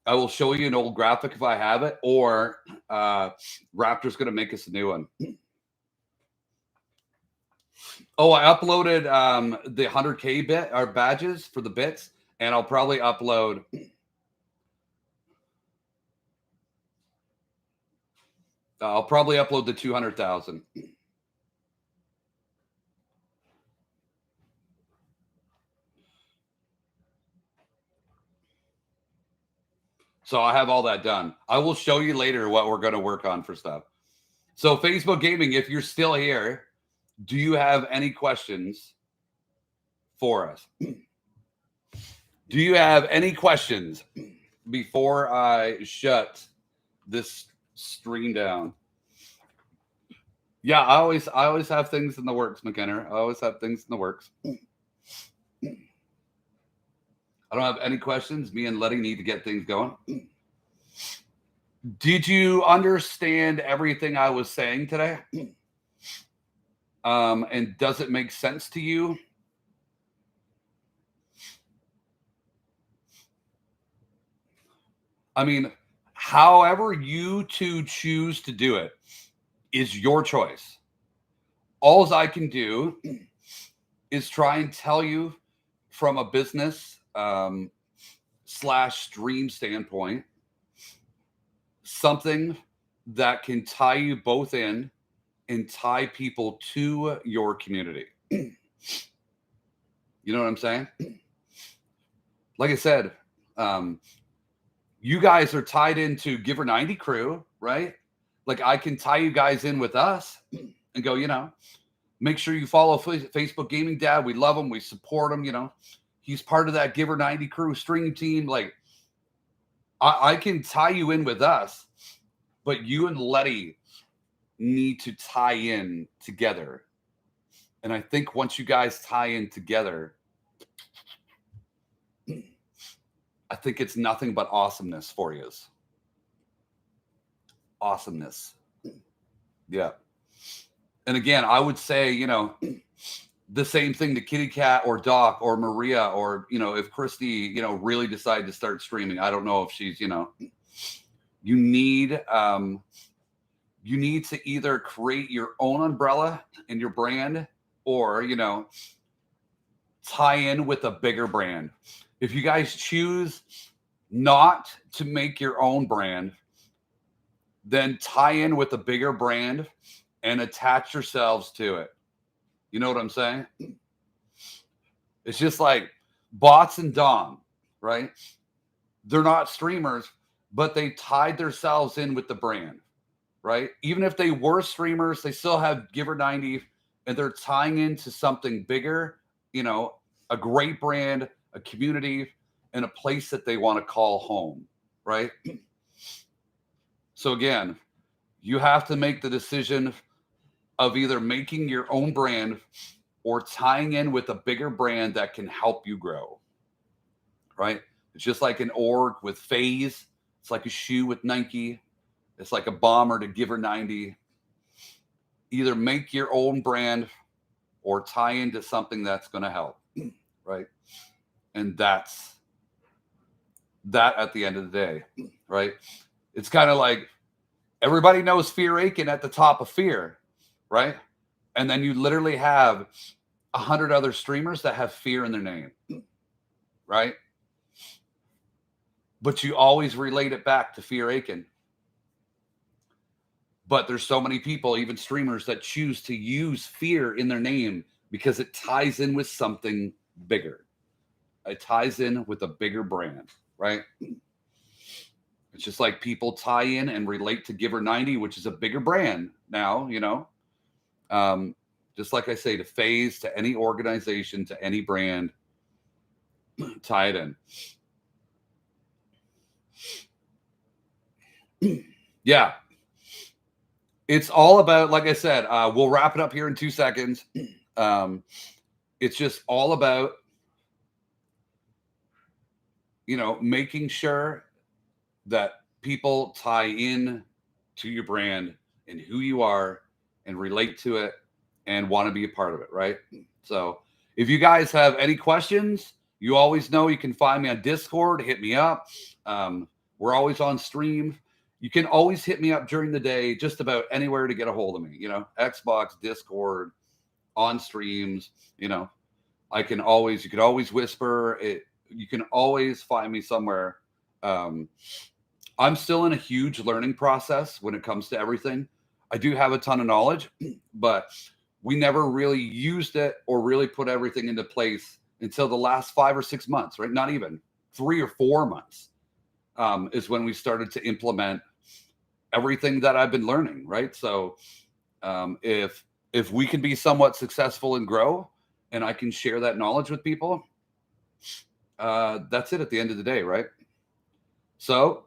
I will show you an old graphic if I have it, or Raptor's going to make us a new one. Oh, I uploaded the 100K bit or badges for the bits, and I'll probably upload. I'll probably upload the 200,000. So I have all that done. I will show you later what we're going to work on for stuff. So Facebook Gaming, if you're still here, do you have any questions for us? Do you have any questions before I shut this stream down? Yeah, I always have things in the works, McKenna. I always have things in the works. I don't have any questions. Me and Letty need to get things going. Did you understand everything I was saying today? And does it make sense to you? I mean, however you two choose to do it is your choice. All I can do is try and tell you from a business / stream standpoint, something that can tie you both in and tie people to your community. You know what I'm saying? Like I said, you guys are tied into Giver 90 crew, right? Like I can tie you guys in with us and go, make sure you follow Facebook Gaming Dad. We love him. We support him. He's part of that Giver 90 crew stream team. Like I can tie you in with us, but you and Letty need to tie in together. And I think once you guys tie in together, I think it's nothing but awesomeness for you. Awesomeness. Yeah. And again, I would say, the same thing to Kitty Cat or Doc or Maria, or, if Christy, really decided to start streaming. I don't know if she's, you need, you need to either create your own umbrella and your brand, or, tie in with a bigger brand. If you guys choose not to make your own brand, then tie in with a bigger brand and attach yourselves to it. You know what I'm saying? It's just like Bots and Dom, right? They're not streamers, but they tied themselves in with the brand, right? Even if they were streamers, they still have Giver90, and they're tying into something bigger, a great brand, a community, and a place that they want to call home, right? So again, you have to make the decision of either making your own brand or tying in with a bigger brand that can help you grow, right? It's just like an org with FaZe. It's like a shoe with Nike. It's like a bomber to Giver90. Either make your own brand or tie into something that's going to help, right? And that's that at the end of the day, right? It's kind of like everybody knows Fear Aiken at the top of Fear, right? And then you literally have 100 other streamers that have Fear in their name, right? But you always relate it back to Fear Aiken. But there's so many people, even streamers, that choose to use Fear in their name because it ties in with something bigger. It ties in with a bigger brand, right? It's just like people tie in and relate to Giver90, which is a bigger brand now, just like I say, to FaZe, to any organization, to any brand, tie it in. Yeah. It's all about, like I said, we'll wrap it up here in 2 seconds. It's just all about, making sure that people tie in to your brand and who you are and relate to it and want to be a part of it, right? So if you guys have any questions, you always know you can find me on Discord, hit me up. We're always on stream. You can always hit me up during the day, just about anywhere to get a hold of me, Xbox, Discord, on streams, you can always whisper it. You can always find me somewhere. I'm still in a huge learning process when it comes to everything. I do have a ton of knowledge, but we never really used it or really put everything into place until the last 5 or 6 months, right? Not even 3 or 4 months is when we started to implement everything that I've been learning, right? So if we can be somewhat successful and grow, and I can share that knowledge with people, that's it at the end of the day, right? So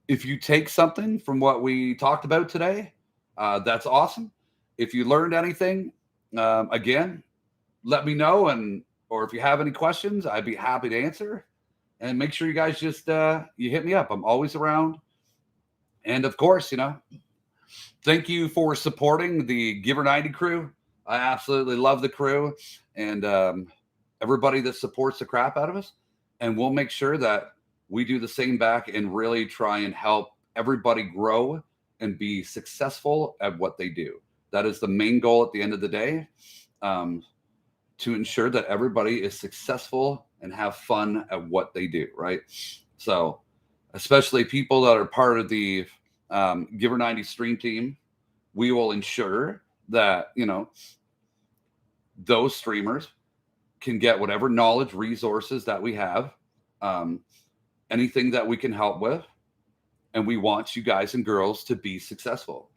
if you take something from what we talked about today, that's awesome. If you learned anything, again, let me know. Or if you have any questions, I'd be happy to answer. And make sure you guys just, you hit me up. I'm always around. And of course, thank you for supporting the Giver90 crew. I absolutely love the crew and everybody that supports the crap out of us. And we'll make sure that we do the same back and really try and help everybody grow and be successful at what they do. That is the main goal at the end of the day, to ensure that everybody is successful and have fun at what they do, right? So especially people that are part of the Giver90 stream team, we will ensure that, those streamers can get whatever knowledge, resources that we have, anything that we can help with. And we want you guys and girls to be successful.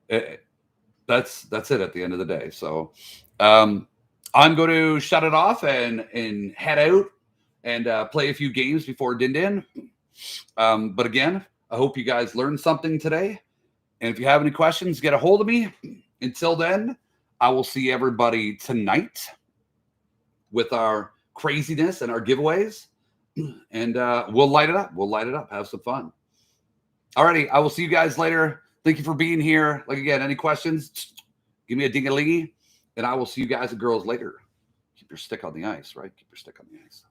That's it at the end of the day. So I'm going to shut it off and head out and play a few games before Din Din. But again, I hope you guys learned something today. And if you have any questions, get a hold of me. Until then, I will see everybody tonight with our craziness and our giveaways. And we'll light it up. Have some fun. Alrighty, I will see you guys later. Thank you for being here. Like again, any questions? Give me a ding-a-lingy, and I will see you guys and girls later. Keep your stick on the ice, right? Keep your stick on the ice.